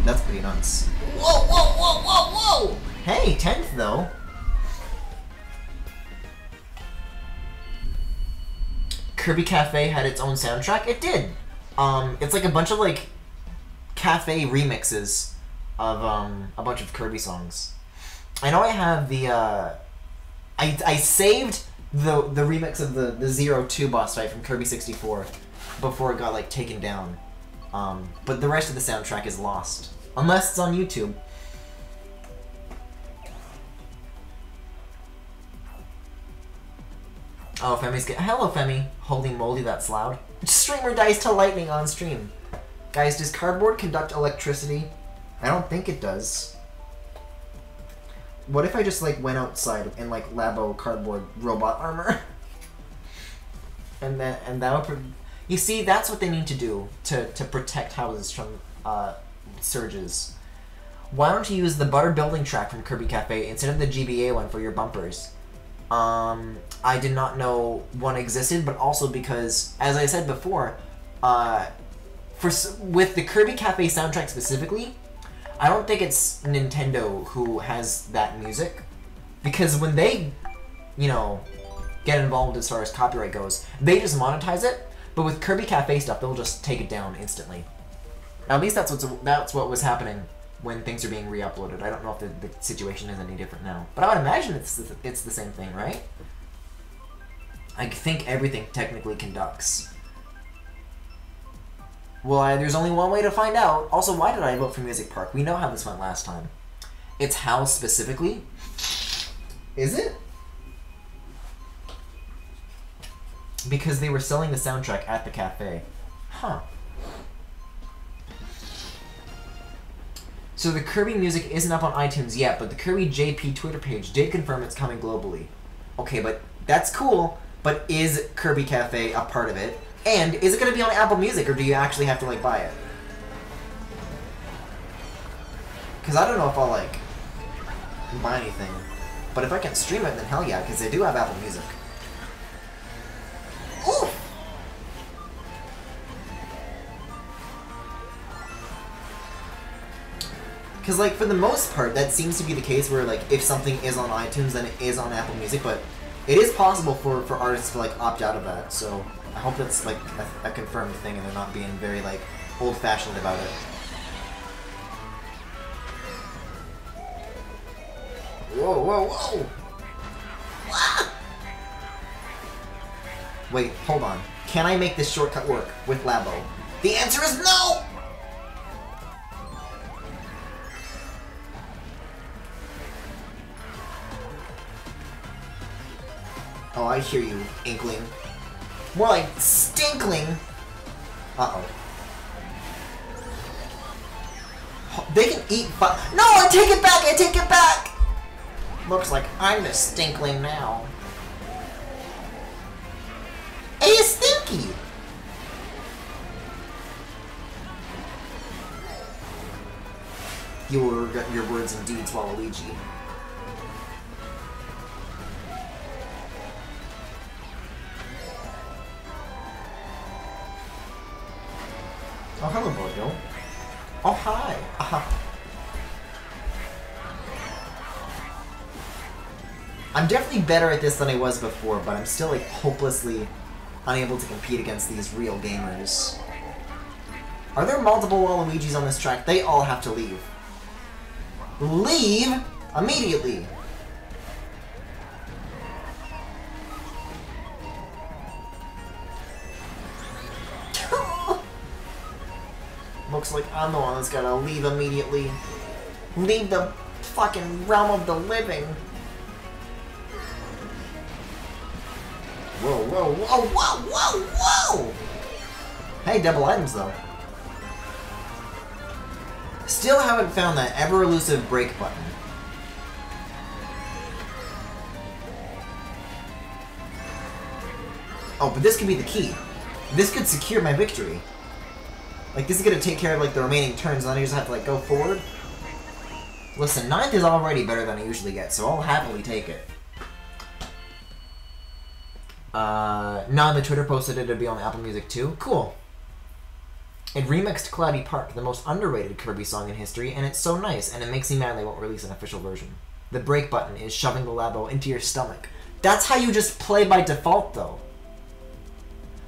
That's pretty nuts. Whoa, whoa, whoa, whoa, whoa! Hey, 10th though. Kirby Cafe had its own soundtrack. It did. It's like a bunch of like cafe remixes of a bunch of Kirby songs. I know I have the I saved the remix of the 0-2 boss fight from Kirby 64 before it got like taken down. But the rest of the soundtrack is lost unless it's on YouTube. Oh, Femi's get. Hello, Femi. Holy moly, that's loud. Streamer dies to lightning on stream. Guys, does cardboard conduct electricity? I don't think it does. What if I just like went outside in like Labo cardboard robot armor? and that would. You see, that's what they need to do to protect houses from surges. Why don't you use the butter building track from Kirby Cafe instead of the GBA one for your bumpers? I did not know one existed, but also because, as I said before, with the Kirby Cafe soundtrack specifically, I don't think it's Nintendo who has that music, because when they, you know, get involved as far as copyright goes, they just monetize it. But with Kirby Cafe stuff, they'll just take it down instantly. At least that's what was happening when things are being re-uploaded. I don't know if the situation is any different now, but I would imagine it's the same thing, right? I think everything technically conducts. Well, there's only one way to find out. Also, why did I vote for Music Park? We know how this went last time. It's how specifically? Is it? Because they were selling the soundtrack at the cafe. Huh. So the Kirby music isn't up on iTunes yet, but the Kirby JP Twitter page did confirm it's coming globally. Okay, but that's cool, but is Kirby Cafe a part of it? And is it going to be on Apple Music, or do you actually have to, like, buy it? Because I don't know if I'll, like, buy anything. But if I can stream it, then hell yeah, because they do have Apple Music. Ooh! Because, like, for the most part, that seems to be the case where, like, if something is on iTunes, then it is on Apple Music, but it is possible for artists to, like, opt out of that, so I hope that's, like, a confirmed thing and they're not being very, like, old-fashioned about it. Whoa, whoa, whoa! Ah! Wait, hold on. Can I make this shortcut work with Labo? The answer is no! Oh, I hear you, Inkling. More like Stinkling! Uh-oh. They can eat No, I take it back! I take it back! Looks like I'm the Stinkling now. Hey, Stinky! You will regret your words and deeds, Waluigi. Oh, hello, Bojo. Oh, hi. I'm definitely better at this than I was before, but I'm still, like, hopelessly unable to compete against these real gamers. Are there multiple Waluigis on this track? They all have to leave. Leave immediately! looks like I'm the one that's gotta leave immediately. Leave the fucking realm of the living. Whoa, whoa, whoa, whoa, whoa, whoa! Hey, double items though. Still haven't found that ever-elusive break button. Oh, but this could be the key. This could secure my victory. Like, this is gonna take care of, like, the remaining turns, and then I just have to, like, go forward. Listen, 9th is already better than I usually get, so I'll happily take it. Now the Twitter posted it'd be on Apple Music too. Cool. It remixed Cloudy Park, the most underrated Kirby song in history, and it's so nice, and it makes me mad they won't release an official version. The break button is shoving the Labo into your stomach. That's how you just play by default, though.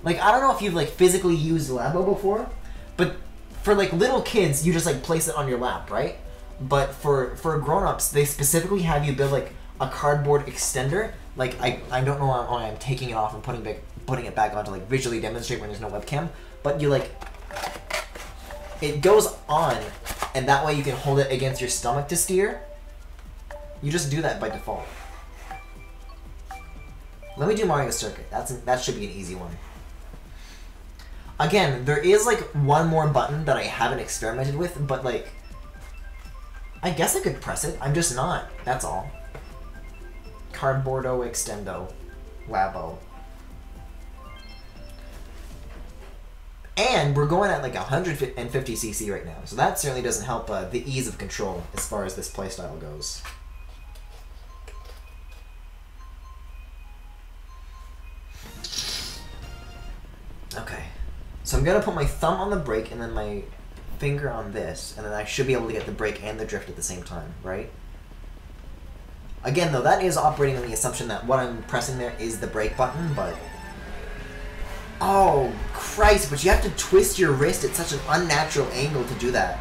Like, I don't know if you've, like, physically used Labo before, but for, like, little kids, you just, like, place it on your lap, right? But for grown-ups, they specifically have you build, like, a cardboard extender. Like, I don't know why I'm taking it off and putting it back on to, like, visually demonstrate when there's no webcam, but you, like, it goes on, and that way you can hold it against your stomach to steer. You just do that by default. Let me do Mario Circuit. That should be an easy one. Again, there is, like, one more button that I haven't experimented with, but, like, I guess I could press it. I'm just not. That's all. Cardboardo Extendo. Labo. And we're going at, like, 150cc right now, so that certainly doesn't help the ease of control as far as this playstyle goes. Okay. So I'm gonna put my thumb on the brake and then my finger on this, and then I should be able to get the brake and the drift at the same time, right? Again, though, that is operating on the assumption that what I'm pressing there is the brake button, but... Oh, Christ, but you have to twist your wrist at such an unnatural angle to do that.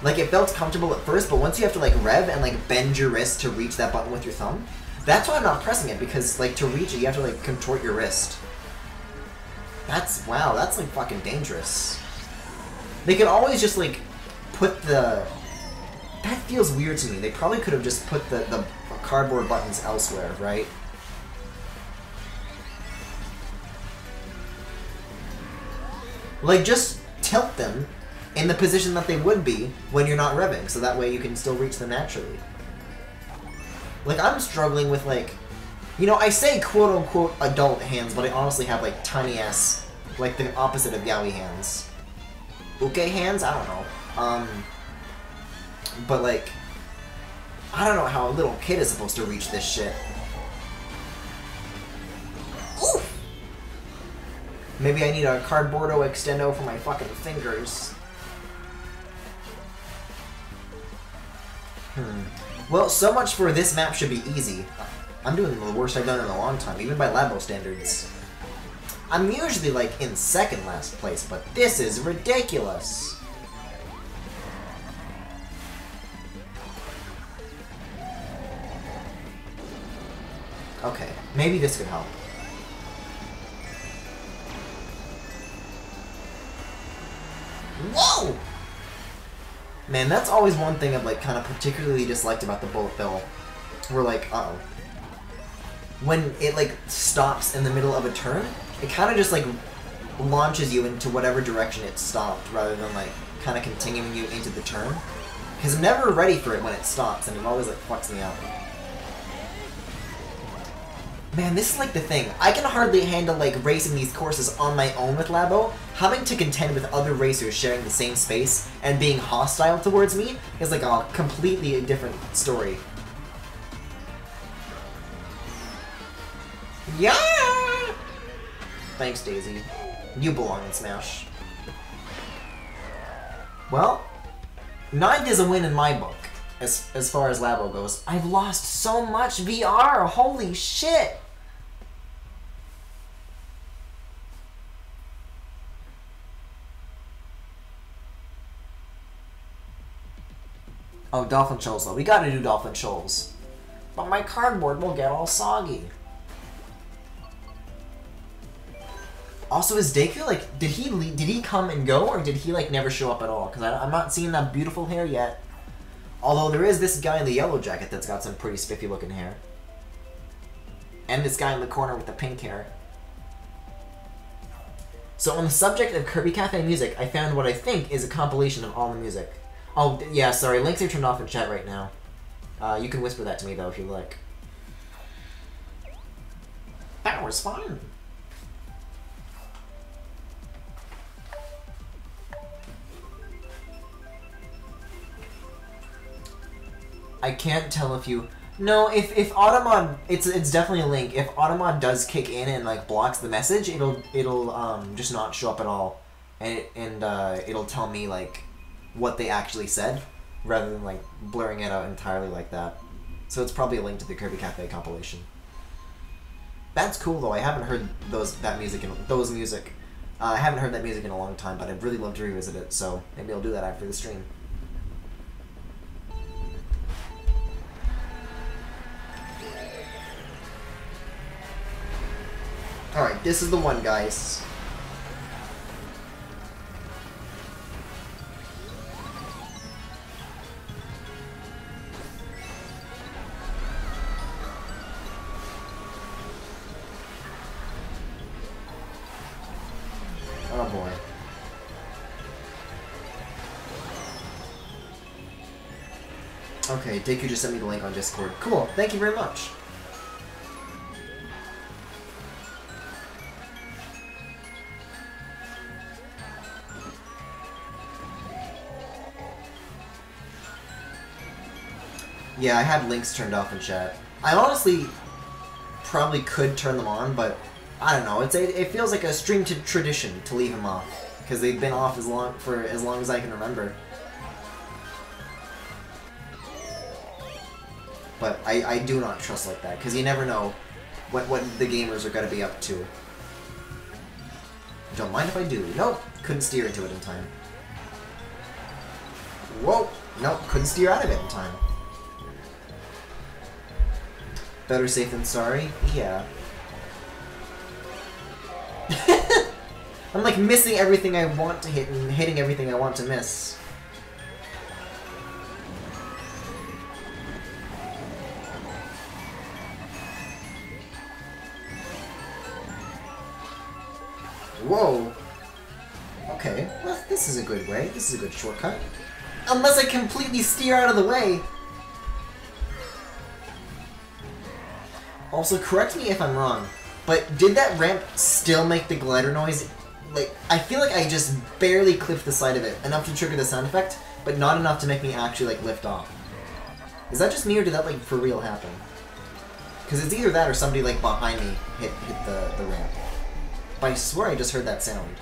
Like, it felt comfortable at first, but once you have to, like, rev and, like, bend your wrist to reach that button with your thumb, that's why I'm not pressing it, because, like, to reach it, you have to, like, contort your wrist. Wow, that's, like, fucking dangerous. They could always just, like, put the... That feels weird to me. They probably could have just put the cardboard buttons elsewhere, right? Like, just tilt them in the position that they would be when you're not revving, so that way you can still reach them naturally. Like, I'm struggling with, like... You know, I say quote-unquote adult hands, but I honestly have, like, tiny-ass... Like, the opposite of yaoi hands. Uke hands? I don't know. But, like... I don't know how a little kid is supposed to reach this shit. Oof! Maybe I need a cardboardo extendo for my fucking fingers. Well, so much for this map should be easy. I'm doing the worst I've done in a long time, even by Labo standards. I'm usually, like, in second last place, but this is ridiculous. Okay, maybe this could help. Whoa! Man, that's always one thing I've, like, kind of particularly disliked about the bullet bill. We're like, uh-oh. When it, like, stops in the middle of a turn, it kind of just, like, launches you into whatever direction it stopped, rather than, like, kind of continuing you into the turn. Because I'm never ready for it when it stops, and it always, like, fucks me up. Man, this is, like, the thing. I can hardly handle, like, racing these courses on my own with Labo. Having to contend with other racers sharing the same space and being hostile towards me is, like, a completely different story. Yeah! Thanks, Daisy. You belong in Smash. Well, 9th is a win in my book, as far as Labo goes. I've lost so much VR! Holy shit! Oh, Dolphin Shoals, though. We gotta do Dolphin Shoals. But my cardboard will get all soggy. Also, is Deku, like, did he come and go, or did he, like, never show up at all? Because I'm not seeing that beautiful hair yet. Although there is this guy in the yellow jacket that's got some pretty spiffy looking hair. And this guy in the corner with the pink hair. So on the subject of Kirby Cafe music, I found what I think is a compilation of all the music. Oh, yeah, sorry, links are turned off in chat right now. You can whisper that to me, though, if you like. That was fun. I can't tell if you... No, if Automod... It's definitely a link. If Automod does kick in and, like, blocks the message, it'll just not show up at all. And it'll tell me, like, what they actually said, rather than, like, blurring it out entirely like that. So it's probably a link to the Kirby Cafe compilation. That's cool, though. I haven't heard that music in I haven't heard that music in a long time, but I'd really love to revisit it, so maybe I'll do that after the stream. Alright, this is the one, guys. Oh boy. Okay, Deku just sent me the link on Discord. Cool, thank you very much. Yeah, I had links turned off in chat. I honestly probably could turn them on, but I don't know. It feels like a stream tradition to leave them off, because they've been off for as long as I can remember. But I do not trust like that, because you never know what the gamers are going to be up to. Don't mind if I do. Nope, couldn't steer into it in time. Whoa, nope, couldn't steer out of it in time. Better safe than sorry? Yeah. I'm like missing everything I want to hit and hitting everything I want to miss. Whoa. Okay, well, this is a good way. This is a good shortcut. Unless I completely steer out of the way. Also, correct me if I'm wrong, but did that ramp still make the glider noise? Like, I feel like I just barely clipped the side of it, enough to trigger the sound effect, but not enough to make me actually, like, lift off. Is that just me, or did that, like, for real happen? Because it's either that or somebody, like, behind me hit the ramp. But I swear I just heard that sound.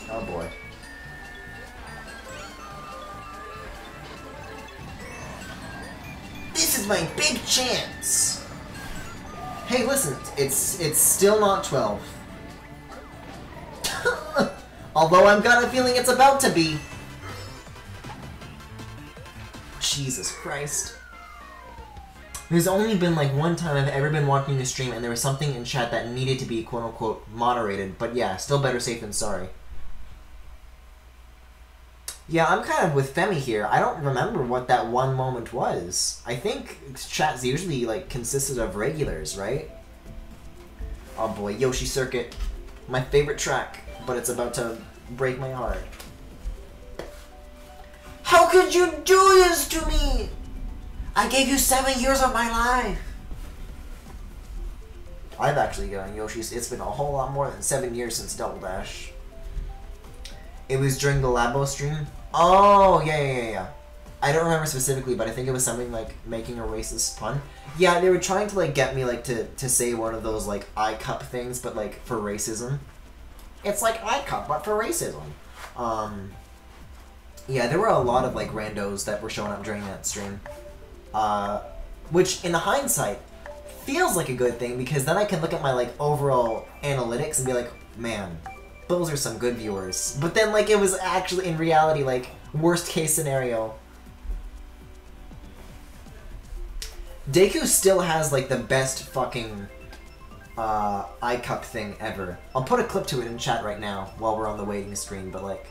Oh boy. This is my big chance! Hey, listen, it's still not 12. Although I've got a feeling it's about to be. Jesus Christ. There's only been like one time I've ever been watching the stream and there was something in chat that needed to be quote-unquote moderated, but yeah, still better safe than sorry. Yeah, I'm kind of with Femi here. I don't remember what that one moment was. I think chat's usually, like, consisted of regulars, right? Oh boy, Yoshi Circuit. My favorite track, but it's about to break my heart. How could you do this to me? I gave you 7 years of my life. I've actually gotten Yoshi's. It's been a whole lot more than 7 years since Double Dash. It was during the Labo stream? Oh, yeah. I don't remember specifically, but I think it was something like making a racist pun. Yeah, they were trying to like get me like to say one of those like I-cup things, but like for racism. It's like I-cup, but for racism. Yeah, there were a lot of like randos that were showing up during that stream. Which, in hindsight, feels like a good thing, because then I can look at my like overall analytics and be like, man, those are some good viewers. But then, like, it was actually, in reality, like, worst case scenario. Deku still has, like, the best fucking iCup thing ever. I'll put a clip to it in chat right now while we're on the waiting screen, but, like,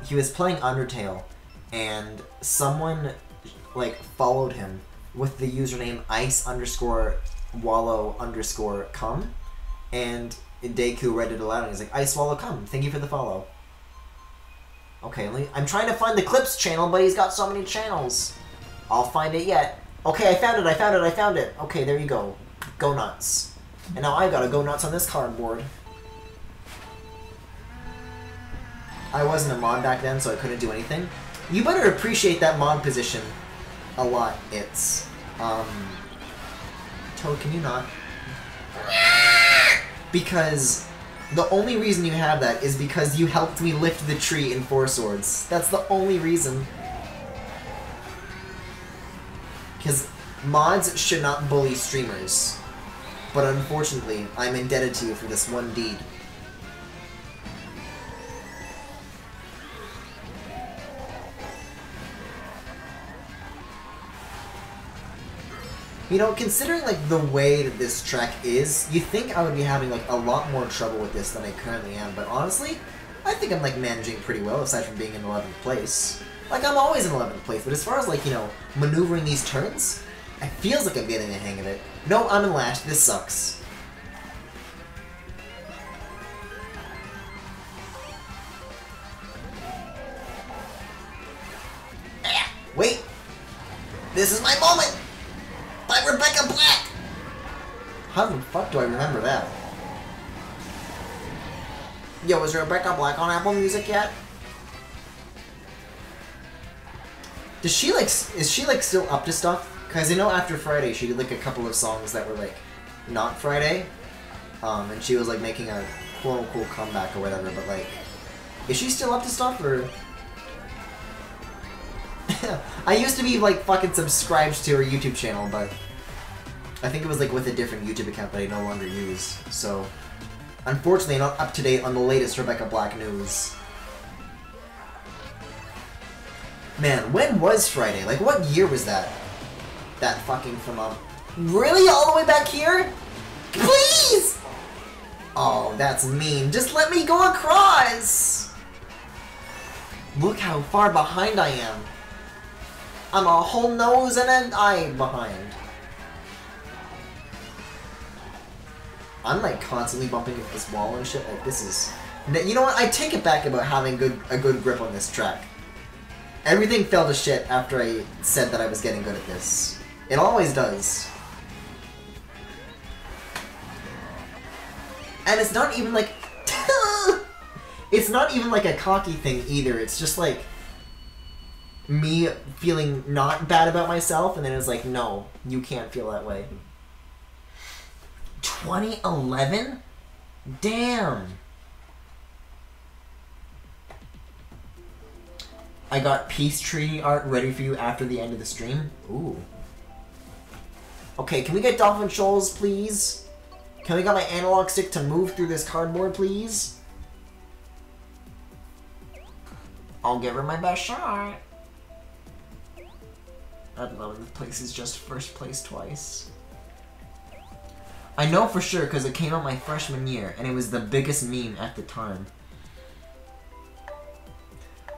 he was playing Undertale, and someone, like, followed him with the username ice_wallow_come, and Deku read it aloud, and he's like, Ice Wallow Come, thank you for the follow. Okay, I'm trying to find the Clips channel, but he's got so many channels. I'll find it yet. Okay, I found it. Okay, there you go. Go nuts. And now I've got to go nuts on this cardboard. I wasn't a mod back then, so I couldn't do anything. You better appreciate that mod position a lot, It's. Toad, can you not? Because the only reason you have that is because you helped me lift the tree in Four Swords. That's the only reason. Because mods should not bully streamers. But unfortunately, I'm indebted to you for this one deed. You know, considering, like, the way that this track is, you'd think I would be having, like, a lot more trouble with this than I currently am, but honestly, I think I'm, like, managing pretty well, aside from being in 11th place. Like, I'm always in 11th place, but as far as, like, you know, maneuvering these turns, it feels like I'm getting the hang of it. No, I'm in last. This sucks. Wait! This is my moment! By Rebecca Black! How the fuck do I remember that? Yo, is Rebecca Black on Apple Music yet? Does she, like, is she, like, still up to stuff? Because I know after Friday she did, like, a couple of songs that were, like, not Friday. And she was, like, making a quote-unquote comeback or whatever, but, like, is she still up to stuff, or...? I used to be, like, fucking subscribed to her YouTube channel, but I think it was, like, with a different YouTube account that I no longer use, so unfortunately I'm not up to date on the latest Rebecca Black news. Man, when was Friday? Like, what year was that? That fucking phenomenon. Really? All the way back here? Please! Oh, that's mean. Just let me go across! Look how far behind I am. I'm a whole nose and an eye behind. I'm, like, constantly bumping into this wall and shit. Like, this is... You know what? I take it back about having a good grip on this track. Everything fell to shit after I said that I was getting good at this. It always does. And it's not even like... It's not even like a cocky thing either. It's just like... me feeling not bad about myself, and then it's like, no, you can't feel that way. 2011? Damn! I got peace treaty art ready for you after the end of the stream. Ooh. Okay, can we get Dolphin Shoals, please? Can we get my analog stick to move through this cardboard, please? I'll give her my best shot. 11th place is just first place twice. I know for sure because it came out my freshman year and it was the biggest meme at the time.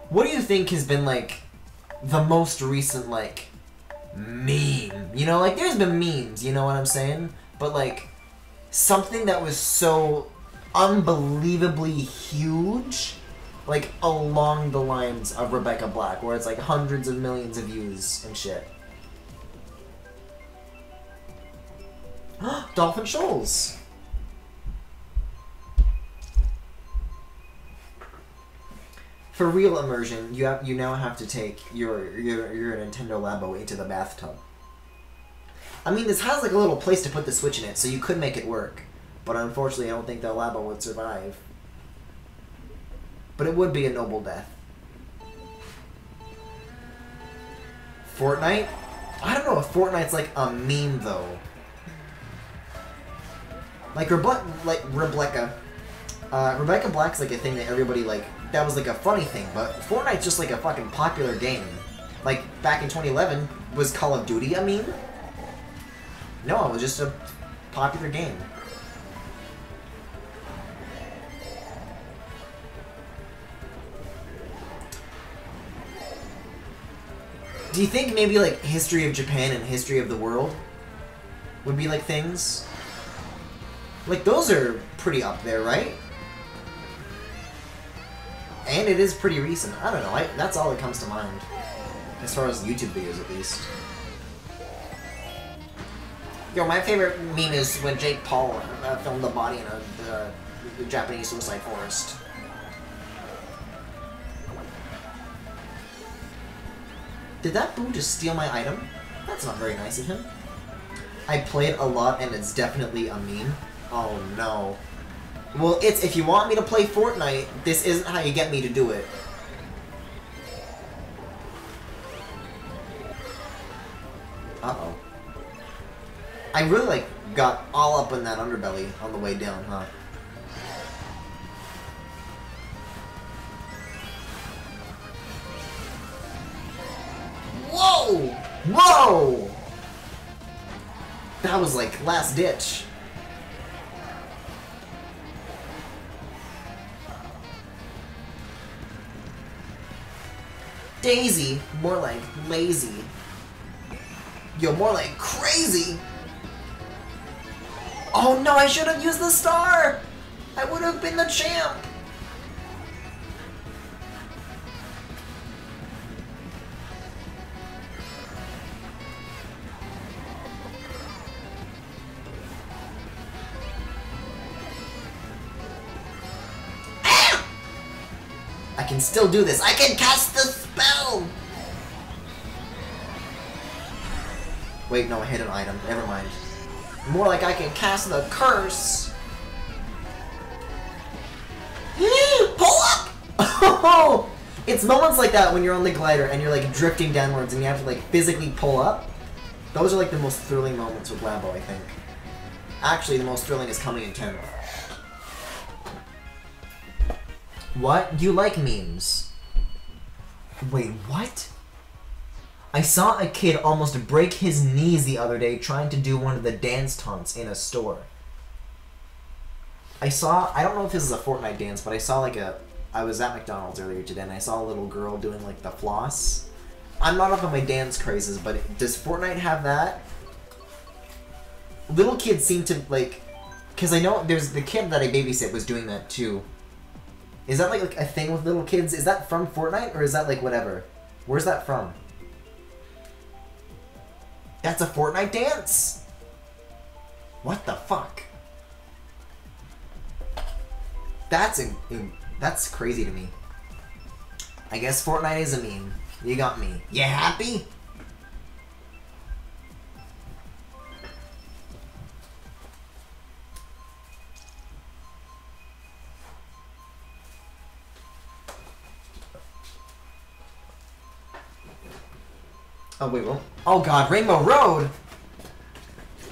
What do you think has been, like, the most recent, like, meme? You know, like, there's been memes, you know what I'm saying? But, like, something that was so unbelievably huge, like, along the lines of Rebecca Black, where it's, like, hundreds of millions of views and shit. Dolphin Shoals! For real immersion, you now have to take your Nintendo Labo into the bathtub. I mean, this has, like, a little place to put the Switch in it, so you could make it work. But unfortunately, I don't think the Labo would survive. But it would be a noble death. Fortnite? I don't know if Fortnite's, like, a meme, though. Like Rebecca. Rebecca Black's like a thing that everybody like, that was like a funny thing, but Fortnite's just like a fucking popular game. Like, back in 2011, was Call of Duty a meme? No, it was just a popular game. Do you think maybe like history of Japan and history of the world would be like things? Like, those are pretty up there, right? And it is pretty recent. I don't know, that's all that comes to mind. As far as YouTube videos, at least. Yo, my favorite meme is when Jake Paul filmed the body in a Japanese suicide forest. Did that boo just steal my item? That's not very nice of him. I play it a lot and it's definitely a meme. Oh no. Well, it's, if you want me to play Fortnite, this isn't how you get me to do it. Uh-oh. I really, like, got all up in that underbelly on the way down, huh? Whoa! Whoa! That was, like, last ditch. Daisy, more like lazy. Yo, more like crazy! Oh no, I should have used the star! I would have been the champ! Ah! I can still do this. I can cast the spell! Wait, no, I hit an item. Never mind. More like I can cast the curse. Pull up! Oh! It's moments like that when you're on the glider and you're like drifting downwards and you have to like physically pull up. Those are like the most thrilling moments with Labo, I think. Actually, the most thrilling is coming in 10th. What? You like memes? Wait, what? I saw a kid almost break his knees the other day trying to do one of the dance taunts in a store. I don't know if this is a Fortnite dance, but I saw like I was at McDonald's earlier today and I saw a little girl doing like the floss. I'm not up on my dance crazes, but does Fortnite have that? Little kids seem to like, because I know there's the kid that I babysit was doing that too. Is that like a thing with little kids? Is that from Fortnite or is that like whatever? Where's that from? That's a Fortnite dance? What the fuck? That's crazy to me. I guess Fortnite is a meme. You got me. You happy? Oh, wait, what? Oh god, Rainbow Road!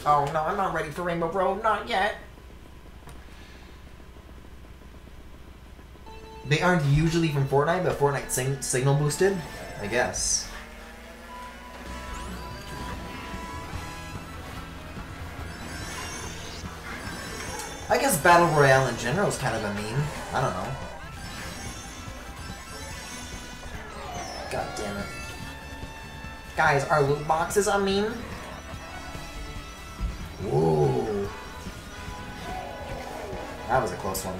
Oh no, I'm not ready for Rainbow Road, not yet. They aren't usually from Fortnite, but Fortnite signal boosted? I guess. I guess Battle Royale in general is kind of a meme. I don't know. God damn it. Guys, are loot boxes a meme? Whoa. That was a close one.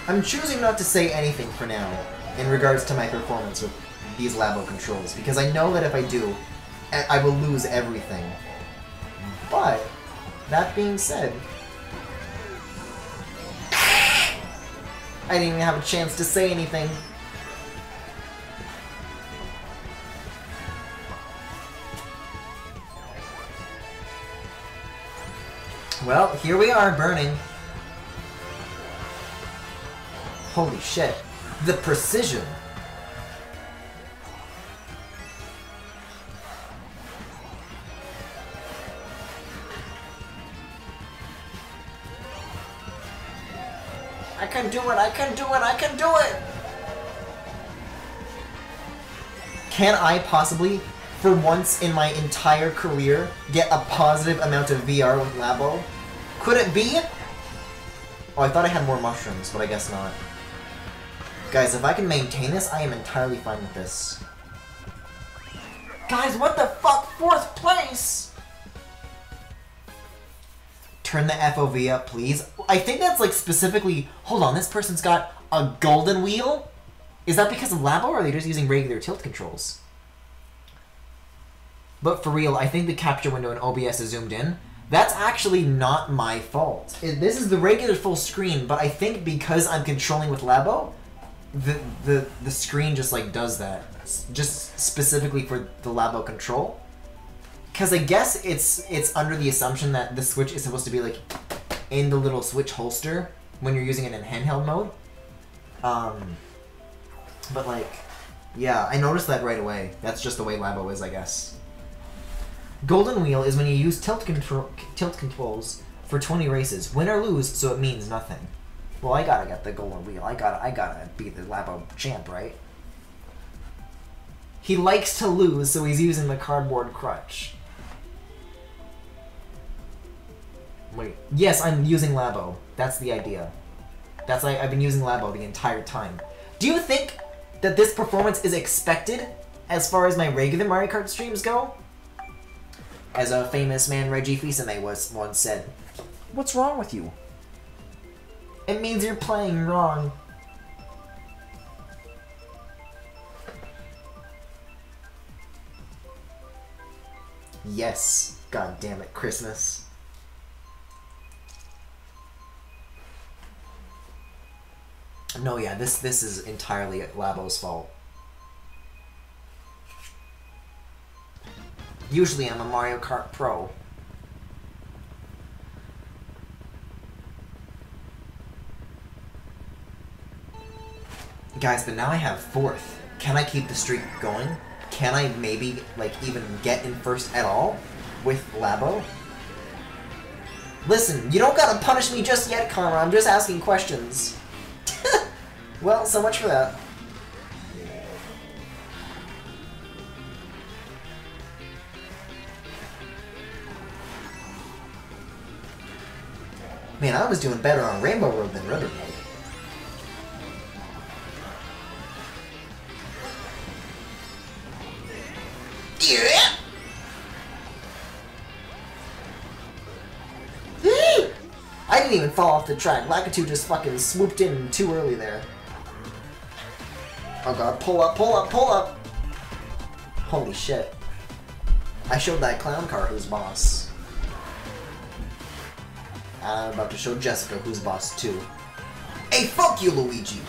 I'm choosing not to say anything for now in regards to my performance with these Labo controls, because I know that if I do, I will lose everything. But, that being said, I didn't even have a chance to say anything. Well, here we are, burning. Holy shit. The precision. do it, I can do it, I can do it! Can I possibly, for once in my entire career, get a positive amount of VR with Labo? Could it be? Oh, I thought I had more mushrooms, but I guess not. Guys, if I can maintain this, I am entirely fine with this. Guys, what the fuck? 4th place! Turn the FOV up, please. I think that's like specifically... Hold on, this person's got a golden wheel? Is that because of Labo, or are they just using regular tilt controls? But for real, I think the capture window in OBS is zoomed in. That's actually not my fault. This is the regular full screen, but I think because I'm controlling with Labo, the screen just like does that. Just specifically for the Labo control. Because I guess it's under the assumption that the Switch is supposed to be like in the little Switch holster when you're using it in handheld mode. But like, yeah, I noticed that right away. That's just the way Labo is, I guess. Golden Wheel is when you use tilt controls for 20 races. Win or lose, so it means nothing. Well, I gotta get the Golden Wheel. I gotta be the Labo champ, right? He likes to lose, so he's using the cardboard crutch. Wait. Yes, I'm using Labo. That's the idea. That's like I've been using Labo the entire time. Do you think that this performance is expected as far as my regular Mario Kart streams go? As a famous man, Reggie Fils-Aimé once said, "What's wrong with you?" It means you're playing wrong. Yes. God damn it, Christmas. No, yeah, this is entirely Labo's fault. Usually I'm a Mario Kart pro. Guys, but now I have 4th. Can I keep the streak going? Can I maybe, like, even get in 1st at all with Labo? Listen, you don't gotta punish me just yet, Connor. I'm just asking questions. Well, so much for that. Man, I was doing better on Rainbow Road than River Road. Yeah! I didn't even fall off the track. Lakitu just fucking swooped in too early there. Oh god, pull up, pull up, pull up! Holy shit. I showed that clown car who's boss. I'm about to show Jessica who's boss too. Hey, fuck you, Luigi!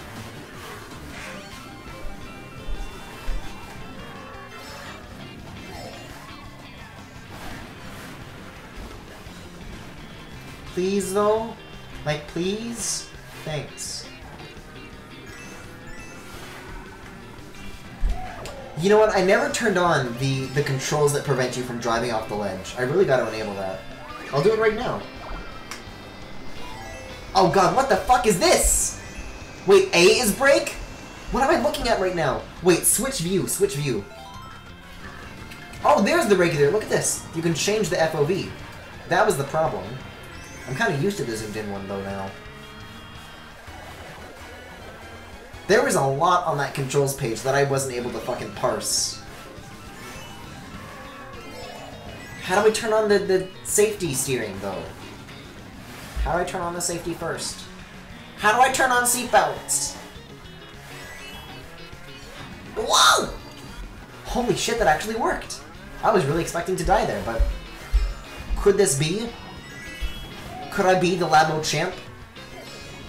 Please, though? Like, please? Thanks. You know what? I never turned on the controls that prevent you from driving off the ledge. I really gotta enable that. I'll do it right now. Oh god, what the fuck is this? Wait, A is brake? What am I looking at right now? Wait, switch view, switch view. Oh, there's the regular. Look at this. You can change the FOV. That was the problem. I'm kind of used to the zoomed in one though now. There was a lot on that controls page that I wasn't able to fucking parse. How do I turn on the safety steering though? How do I turn on the safety first? How do I turn on seatbelts? Whoa! Holy shit, that actually worked. I was really expecting to die there, but could this be? Could I be the Labo champ?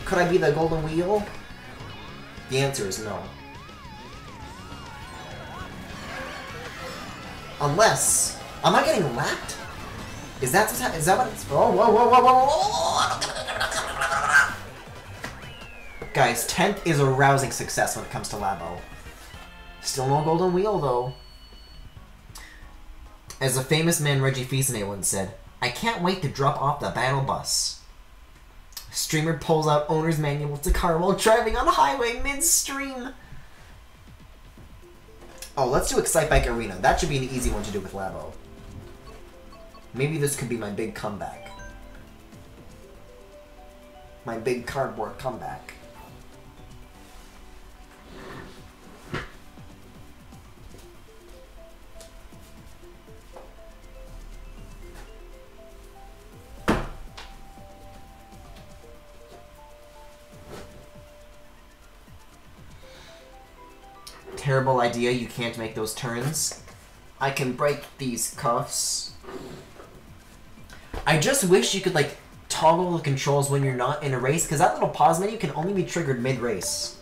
Could I be the golden wheel? The answer is no. Unless... Am I getting lapped? Is that what's happening? Is that what it's... Oh, whoa, whoa, whoa, whoa, whoa! Guys, 10th is a rousing success when it comes to Labo. Still no golden wheel, though. As a famous man Reggie Fils-Aimé once said, I can't wait to drop off the battle bus. Streamer pulls out owner's manual to car while driving on the highway midstream. Oh, let's do Excite Bike Arena. That should be an easy one to do with Labo. Maybe this could be my big comeback. My big cardboard comeback. Terrible idea, you can't make those turns. I can break these cuffs. I just wish you could, like, toggle the controls when you're not in a race, because that little pause menu can only be triggered mid-race.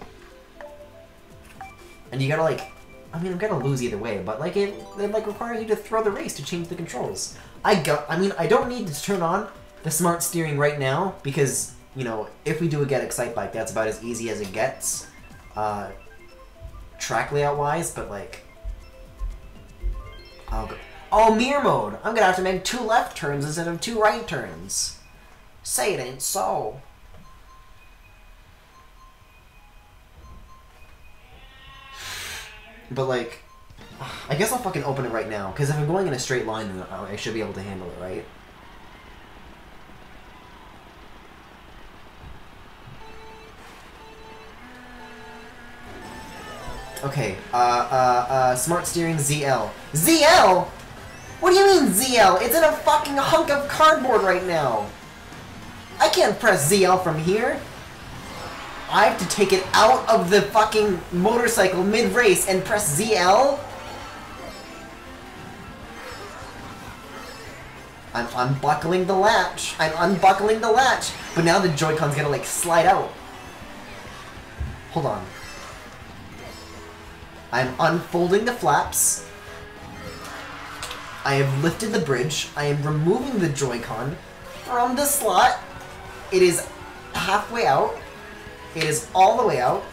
And you gotta, like... I mean, I'm gonna lose either way, but, like, it like, requires you to throw the race to change the controls. I mean, I don't need to turn on the smart steering right now, because, you know, if we do a Get Excite Bike, that's about as easy as it gets. Track layout wise, but like, oh, mirror mode. I'm gonna have to make 2 left turns instead of 2 right turns. Say it ain't so. But like, I guess I'll fucking open it right now, because if I'm going in a straight line, then I should be able to handle it, right? Okay, smart steering ZL. ZL?! What do you mean ZL? It's in a fucking hunk of cardboard right now! I can't press ZL from here! I have to take it out of the fucking motorcycle mid-race and press ZL? I'm unbuckling the latch. I'm unbuckling the latch. But now the Joy-Con's gonna, like, slide out. Hold on. I'm unfolding the flaps. I have lifted the bridge. I am removing the Joy-Con from the slot. It is halfway out. It is all the way out.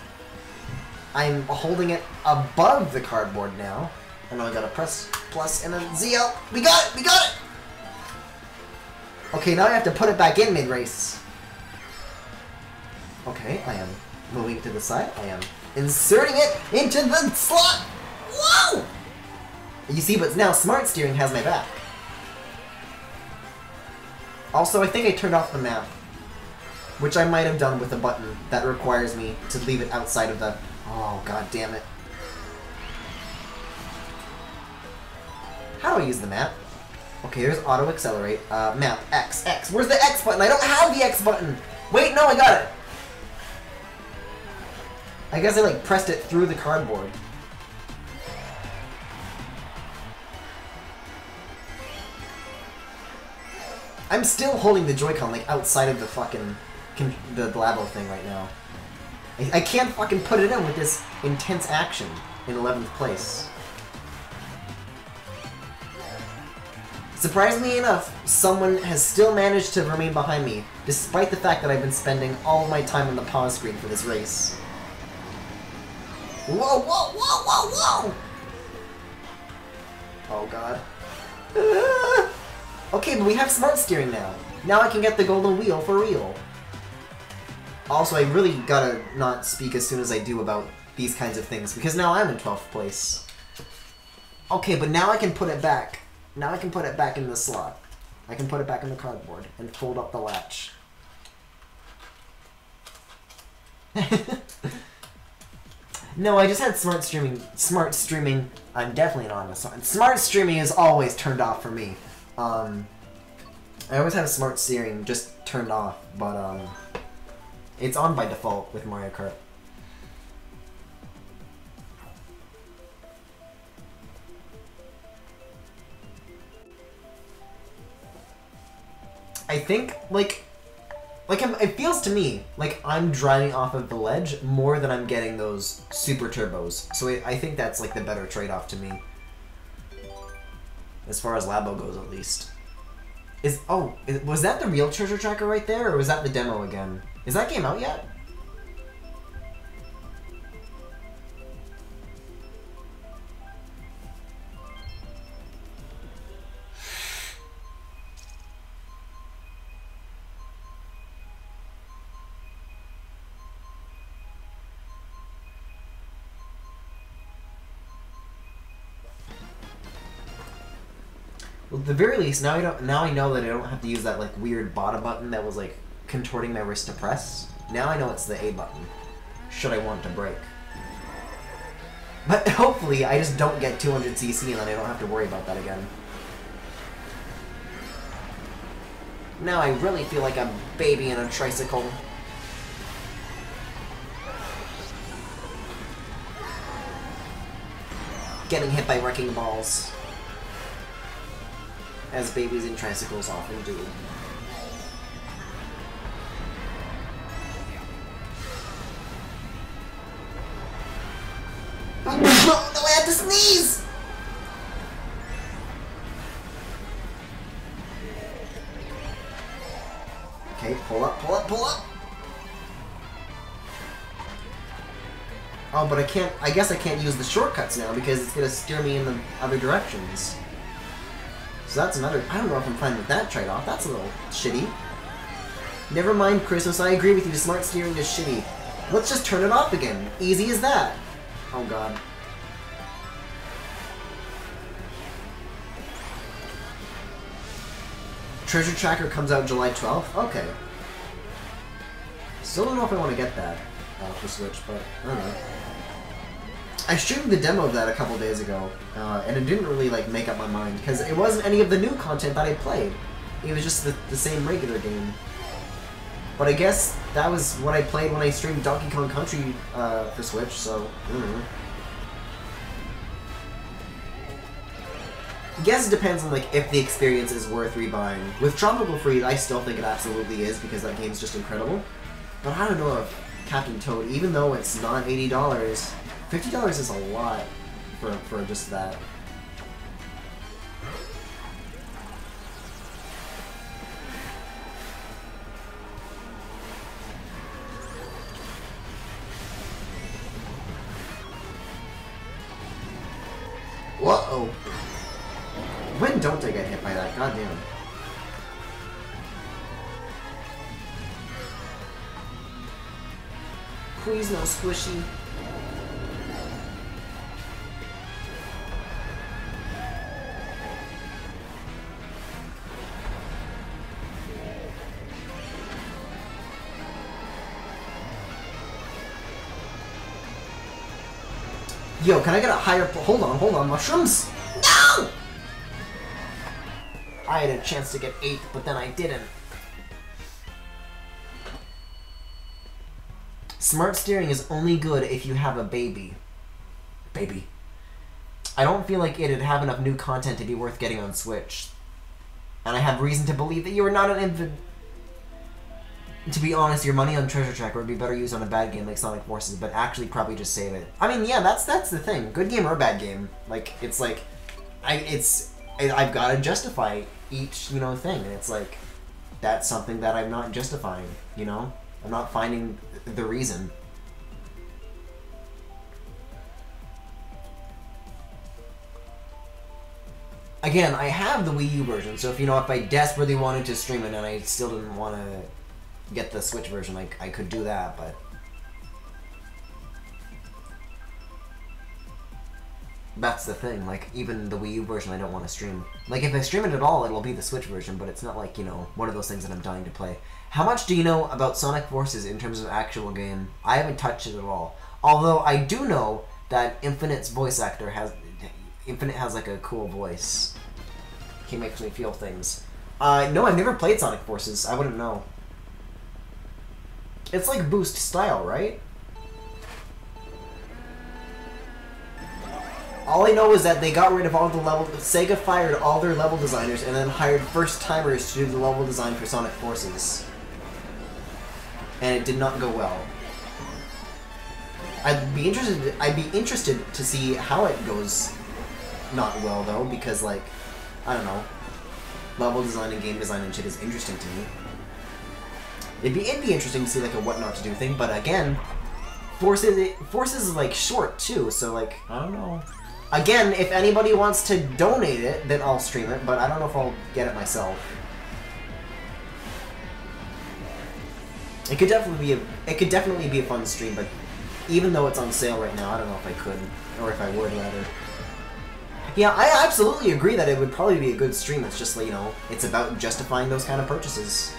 I'm holding it above the cardboard now. And now I gotta press plus and then ZL. We got it! We got it! Okay, now I have to put it back in mid-race. Okay, I am moving it to the side. I am inserting it into the slot! Whoa! You see, but now smart steering has my back. Also, I think I turned off the map, which I might have done with a button that requires me to leave it outside of the... Oh, god damn it. How do I use the map? Okay, there's auto accelerate. Map, X, X. Where's the X button? I don't have the X button! Wait, no, I got it! I guess I, like, pressed it through the cardboard. I'm still holding the Joy-Con, like, outside of the fucking... the Labo thing right now. I can't fucking put it in with this intense action in 11th place. Surprisingly enough, someone has still managed to remain behind me, despite the fact that I've been spending all of my time on the pause screen for this race. Whoa, whoa, whoa, whoa, whoa! Oh god. Okay, but we have smart steering now. Now I can get the golden wheel for real. Also, I really gotta not speak as soon as I do about these kinds of things, because now I'm in 12th place. Okay, but now I can put it back. Now I can put it back in the slot. I can put it back in the cardboard and fold up the latch. No, I just had smart streaming. Smart streaming. I'm definitely not on a smart streaming is always turned off for me. I always have smart steering just turned off, but it's on by default with Mario Kart. I think, it feels to me like I'm driving off of the ledge more than I'm getting those super turbos. So I think that's, like, the better trade-off to me. As far as Labo goes, at least. Was that the real treasure tracker right there, or was that the demo again? Is that game out yet? Well, at the very least, now I know that I don't have to use that like weird bottom button that was like contorting my wrist to press. Now I know it's the A button. Should I want to break? But hopefully, I just don't get 200cc and then I don't have to worry about that again. Now I really feel like a baby in a tricycle. Getting hit by wrecking balls. As babies in tricycles often do. Oh, no, I had to sneeze! Okay, pull up, pull up, pull up! Oh, but I guess I can't use the shortcuts now because it's gonna steer me in the other directions. So that's another, I don't know if I'm fine with that trade-off, that's a little shitty. Never mind, Christmas, I agree with you, smart steering is shitty. Let's just turn it off again, easy as that. Oh god. Treasure Tracker comes out July 12th? Okay. Still don't know if I want to get that for Switch, but I don't know. I streamed the demo of that a couple days ago, and it didn't really like make up my mind, because it wasn't any of the new content that I played. It was just the same regular game. But I guess that was what I played when I streamed Donkey Kong Country for Switch, so I don't know. I guess it depends on like if the experience is worth rebuying. With Tropical Freeze, I still think it absolutely is because that game's just incredible. But I don't know if Captain Toad, even though it's not $80, $50 is a lot for just that. Whoa! When don't I get hit by that? Goddamn. Please no squishy. Yo, can I get a higher... Hold on, mushrooms! No! I had a chance to get 8, but then I didn't. Smart steering is only good if you have a baby. Baby. I don't feel like it'd have enough new content to be worth getting on Switch. And I have reason to believe that you are not an infant. To be honest, your money on Treasure Tracker would be better used on a bad game like Sonic Forces, but actually probably just save it. I mean, yeah, that's the thing. Good game or bad game. Like, it's like... I've got to justify each, you know, thing. And it's like, that's something that I'm not justifying, you know? I'm not finding the reason. Again, I have the Wii U version, so if, you know, if I desperately wanted to stream it and I still didn't want to get the Switch version, like, I could do that, but... That's the thing, like, even the Wii U version I don't want to stream. Like, if I stream it at all, it'll be the Switch version, but it's not like, you know, one of those things that I'm dying to play. How much do you know about Sonic Forces in terms of actual game? I haven't touched it at all. Although, I do know that Infinite's voice actor has... Infinite has, like, a cool voice. He makes me feel things. No, I've never played Sonic Forces. I wouldn't know. It's like Boost style, right? All I know is that they got rid of all the level... Sega fired all their level designers and then hired first-timers to do the level design for Sonic Forces. And it did not go well. I'd be interested to see how it goes not well, though, because, like, I don't know. Level design and game design and shit is interesting to me. It'd be interesting to see, like, a what not to do thing, but again, Forces is, like, short, too, so, like, I don't know. Again, if anybody wants to donate it, then I'll stream it, but I don't know if I'll get it myself. It could definitely be a fun stream, but even though it's on sale right now, I don't know if I could, or if I would, rather. Yeah, I absolutely agree that it would probably be a good stream. It's just, you know, it's about justifying those kind of purchases.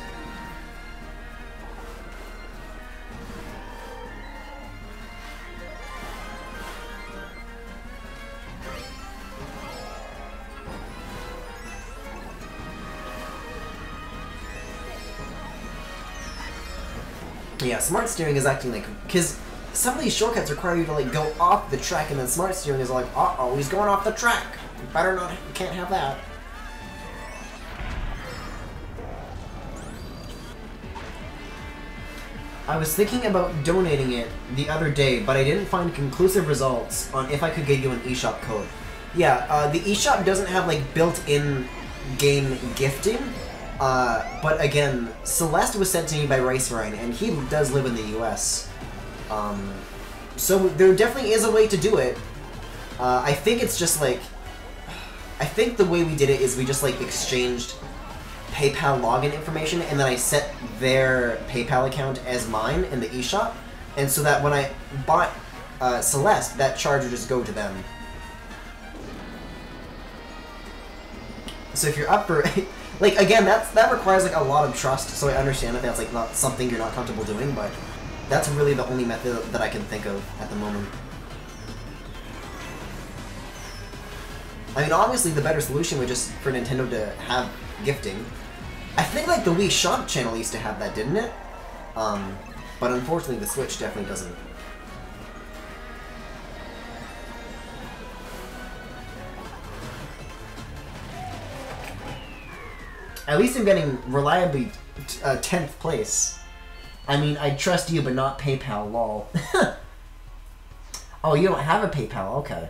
Yeah, smart steering is acting like... Because some of these shortcuts require you to, like, go off the track, and then smart steering is like, uh-oh, he's going off the track. You better not... You can't have that. I was thinking about donating it the other day, but I didn't find conclusive results on if I could get you an eShop code. Yeah, the eShop doesn't have, like, built-in game gifting. But again, Celeste was sent to me by Ricerine, and he does live in the US. So there definitely is a way to do it. I think it's just like... I think the way we did it is we just like exchanged PayPal login information, and then I set their PayPal account as mine in the eShop, and so that when I bought Celeste, that charge would just go to them. So if you're up for... Like, again, that requires, like, a lot of trust, so I understand that that's, like, not something you're not comfortable doing, but that's really the only method that I can think of at the moment. I mean, obviously, the better solution would just for Nintendo to have gifting. I think, like, the Wii Shop channel used to have that, didn't it? But unfortunately, the Switch definitely doesn't. At least I'm getting reliably 10th place. I mean, I trust you, but not PayPal, lol. Oh, you don't have a PayPal, okay.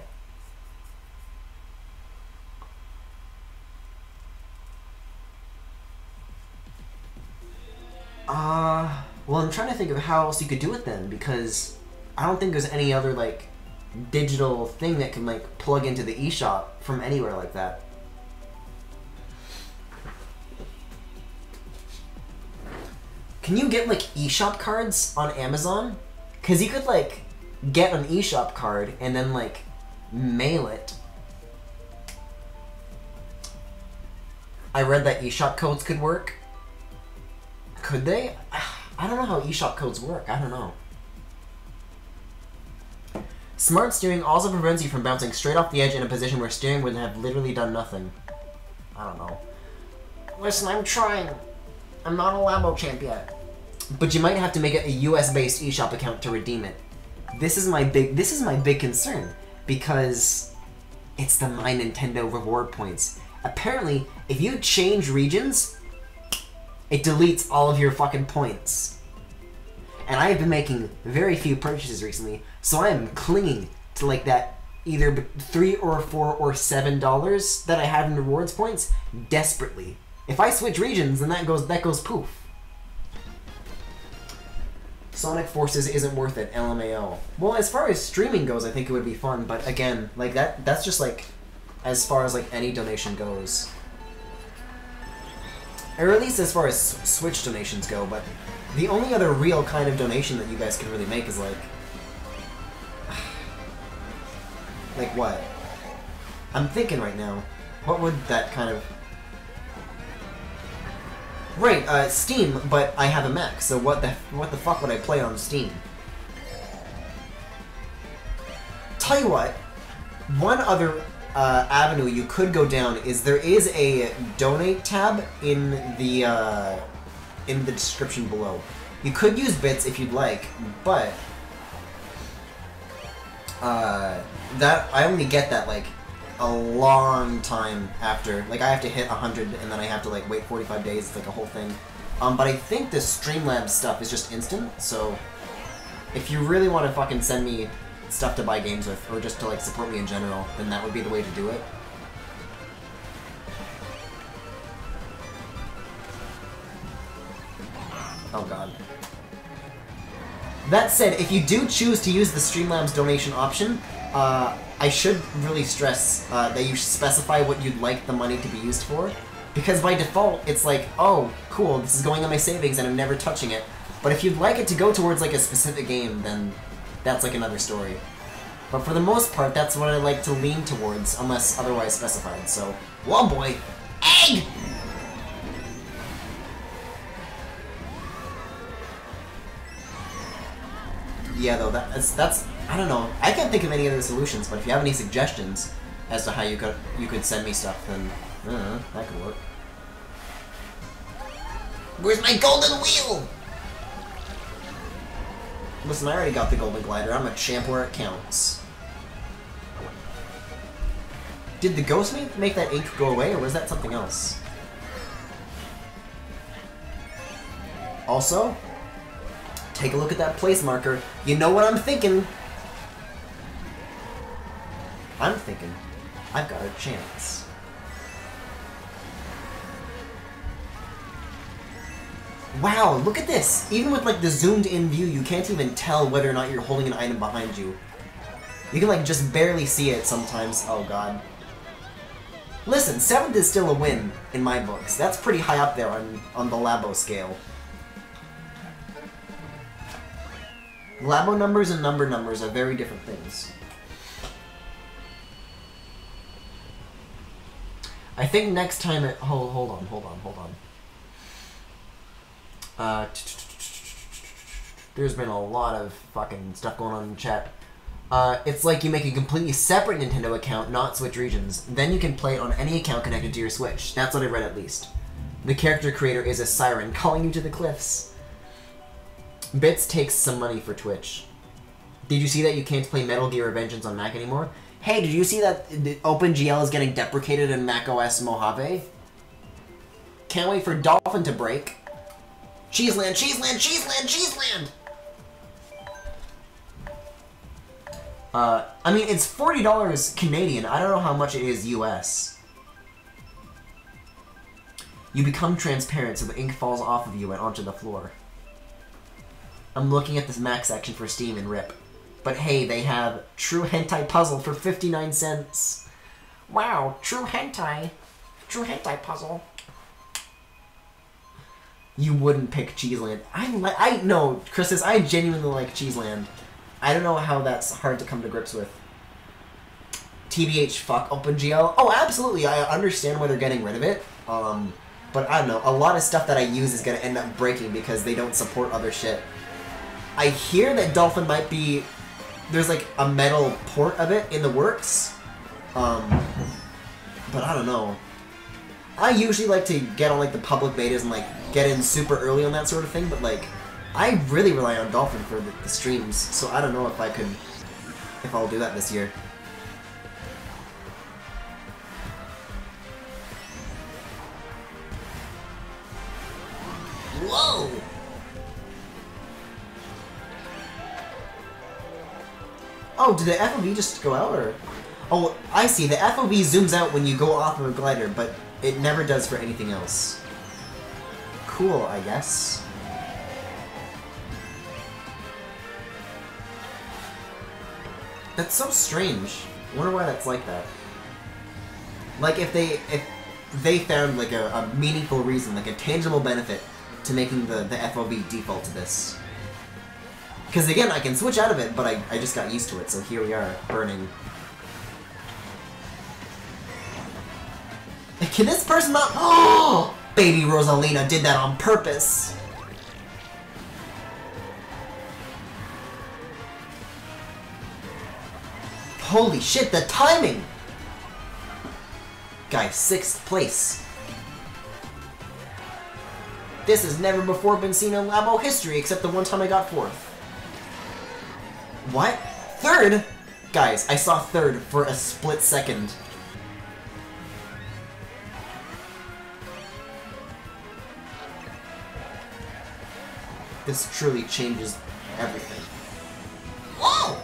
Well, I'm trying to think of how else you could do it then, because I don't think there's any other, like, digital thing that can, like, plug into the eShop from anywhere like that. Can you get, like, eShop cards on Amazon? Because you could, like, get an eShop card and then, like, mail it. I read that eShop codes could work. Could they? I don't know how eShop codes work. I don't know. Smart steering also prevents you from bouncing straight off the edge in a position where steering would have literally done nothing. I don't know. Listen, I'm trying. I'm not a Labo champ yet. But you might have to make it a US-based eShop account to redeem it. This is my big concern, because it's the My Nintendo reward points. Apparently, if you change regions, it deletes all of your fucking points. And I have been making very few purchases recently, so I am clinging to like that either $3 or $4 or $7 that I have in rewards points desperately. If I switch regions, then that goes poof. Sonic Forces isn't worth it, LMAO. Well, as far as streaming goes, I think it would be fun, but again, like that's just like as far as like any donation goes. Or at least as far as Switch donations go, but the only other real kind of donation that you guys can really make is like... Like what? I'm thinking right now. What would that kind of... Right, Steam, but I have a Mac, so what the fuck would I play on Steam? Tell you what, one other avenue you could go down is there is a donate tab in the description below. You could use bits if you'd like, but that I only get that like a long time after. Like I have to hit 100 and then I have to like wait 45 days. It's like a whole thing. But I think the Streamlabs stuff is just instant. So if you really want to fucking send me stuff to buy games with, or just to like support me in general, then that would be the way to do it. Oh god. That said, if you do choose to use the Streamlabs donation option, I should really stress that you specify what you'd like the money to be used for, because by default it's like, oh, cool, this is going on my savings and I'm never touching it. But if you'd like it to go towards like a specific game, then that's like another story. But for the most part, that's what I like to lean towards, unless otherwise specified. So, whoa boy! Egg! Yeah, though, that's I don't know. I can't think of any other solutions, but if you have any suggestions as to how you could send me stuff, then that could work. Where's my golden wheel? Listen, I already got the golden glider. I'm a champ where it counts. Did the ghost make that ink go away, or was that something else? Also, take a look at that place marker. You know what I'm thinking? I'm thinking I've got a chance. Wow, look at this! Even with like the zoomed in view, you can't even tell whether or not you're holding an item behind you. You can like just barely see it sometimes. Oh god. Listen, 7th is still a win in my books. That's pretty high up there on the Labo scale. Labo numbers and number numbers are very different things. I think next time it... Hold on. There's been a lot of fucking stuff going on in chat. It's like you make a completely separate Nintendo account, not Switch regions. Then you can play it on any account connected to your Switch. That's what I read, at least. The character creator is a siren calling you to the cliffs. Bits takes some money for Twitch. Did you see that you can't play Metal Gear Revengeance on Mac anymore? Hey, did you see that OpenGL is getting deprecated in macOS Mojave? Can't wait for Dolphin to break. Cheeseland, Cheeseland, Cheeseland, Cheeseland! I mean, it's $40 Canadian. I don't know how much it is US. You become transparent so the ink falls off of you and onto the floor. I'm looking at this Mac section for Steam and RIP. But hey, they have True Hentai Puzzle for 59 cents. Wow, True Hentai. True Hentai Puzzle. You wouldn't pick Cheeseland. No, Christus, I genuinely like Cheeseland. I don't know how that's hard to come to grips with. TBH, fuck OpenGL. Oh, absolutely, I understand why they're getting rid of it. But I don't know, a lot of stuff that I use is gonna end up breaking because they don't support other shit. I hear that Dolphin might be... There's like a metal port of it in the works. But I don't know. I usually like to get on like the public betas and like get in super early on that sort of thing, but like I really rely on Dolphin for the streams, so I don't know if I'll do that this year. Whoa! Oh, did the FOV just go out, or...? Oh, I see. The FOV zooms out when you go off of a glider, but it never does for anything else. Cool, I guess. That's so strange. I wonder why that's like that. Like, if they found, like, a meaningful reason, like a tangible benefit to making the FOV default to this. Because again, I can switch out of it, but I just got used to it, so here we are, burning. Can this person not... Oh! Baby Rosalina did that on purpose! Holy shit, the timing! Guys, 6th place. This has never before been seen in Labo history, except the one time I got 4th. What? 3rd? Guys, I saw 3rd for a split second. This truly changes everything. Whoa!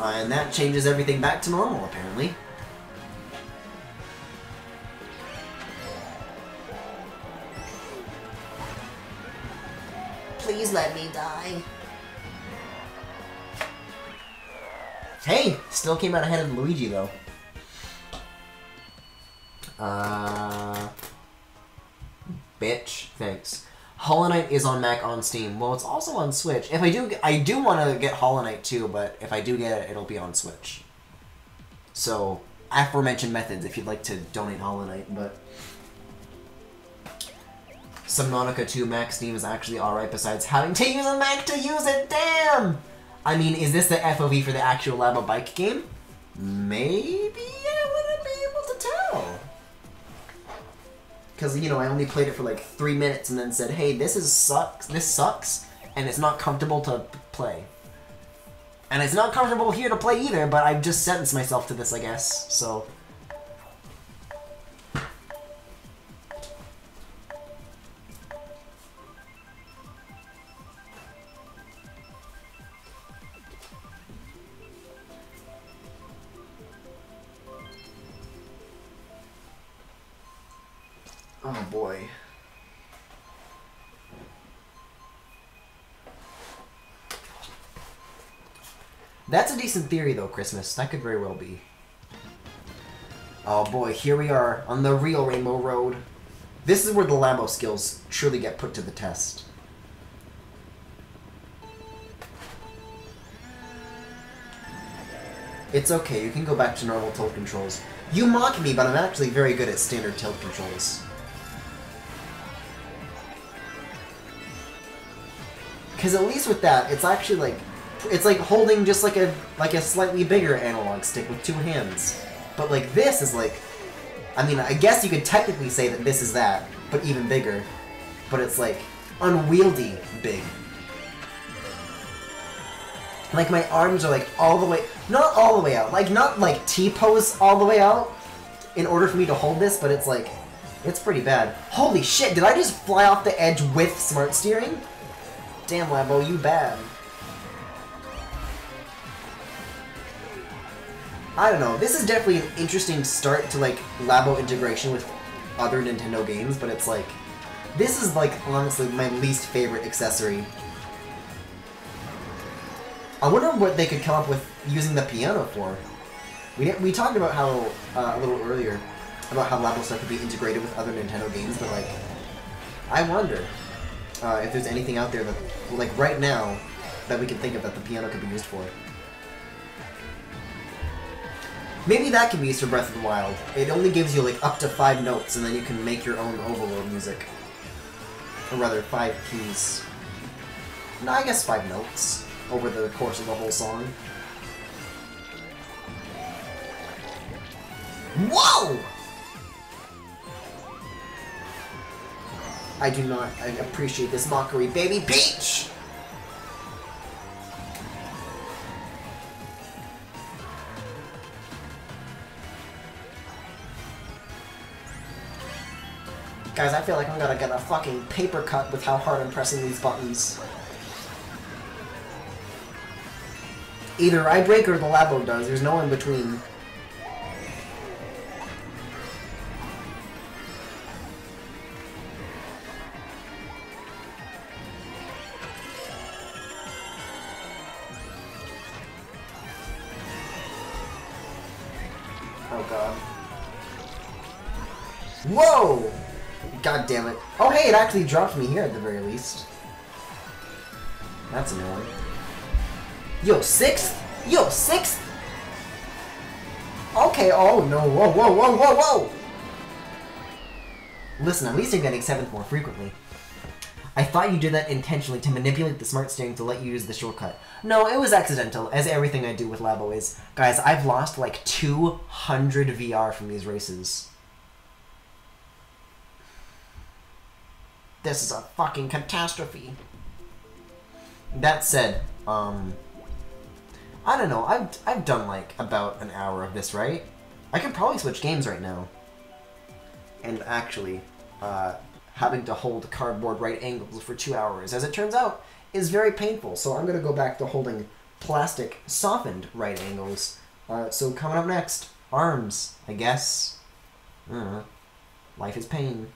And that changes everything back to normal, apparently. Please let me die. Hey! Still came out ahead of Luigi, though. Bitch. Thanks. Hollow Knight is on Mac on Steam. Well, it's also on Switch. If I do want to get Hollow Knight too, but if I do get it, it'll be on Switch. So, aforementioned methods if you'd like to donate Hollow Knight, but Subnautica 2 Mac Steam is actually alright besides having to use a Mac to use it. Damn! I mean, is this the FOV for the actual Labo bike game? Maybe I wouldn't be able to tell. Because, you know, I only played it for like 3 minutes and then said, hey, this sucks, and it's not comfortable to play. And it's not comfortable here to play either, but I've just sentenced myself to this, I guess, so. Oh boy. That's a decent theory though, Christmas. That could very well be. Oh boy, here we are on the real Rainbow Road. This is where the Labo skills truly get put to the test. It's okay, you can go back to normal tilt controls. You mock me, but I'm actually very good at standard tilt controls. Because at least with that, it's actually like, it's like holding just like a slightly bigger analog stick with 2 hands. But like this is like, I mean, I guess you could technically say that this is that, but even bigger. But it's like unwieldy big. Like my arms are like all the way, not all the way out, like not like T-pose all the way out in order for me to hold this, but it's like, it's pretty bad. Holy shit, did I just fly off the edge with smart steering? Damn, Labo, you bad. I don't know, this is definitely an interesting start to like Labo integration with other Nintendo games, but it's like, this is like honestly my least favorite accessory. I wonder what they could come up with using the piano for. We talked about how, a little earlier, about how Labo stuff could be integrated with other Nintendo games, but like, I wonder if there's anything out there that, like right now, that we can think of that the piano could be used for. Maybe that can be used for Breath of the Wild. It only gives you like up to 5 notes, and then you can make your own overworld music. Or rather, 5 keys. No, I guess 5 notes over the course of the whole song. Whoa! I do not appreciate this mockery, baby Peach! Guys, I feel like I'm gonna get a fucking paper cut with how hard I'm pressing these buttons. Either I break or the Labo does, there's no in between. Oh god. Whoa! God damn it. Oh hey, it actually dropped me here at the very least. That's annoying. Yo, 6th? Yo, 6th? Okay, oh no, whoa, whoa, whoa, whoa, whoa! Listen, at least you're getting 7th more frequently. I thought you did that intentionally to manipulate the smart steering to let you use the shortcut. No, it was accidental, as everything I do with Labo is. Guys, I've lost like 200 VR from these races. This is a fucking catastrophe. That said, I don't know, I've done like about an hour of this, right? I could probably switch games right now. And actually, having to hold cardboard right angles for 2 hours, as it turns out, is very painful. So I'm gonna go back to holding plastic softened right angles. So coming up next, arms, I guess. I don't know. Life is pain.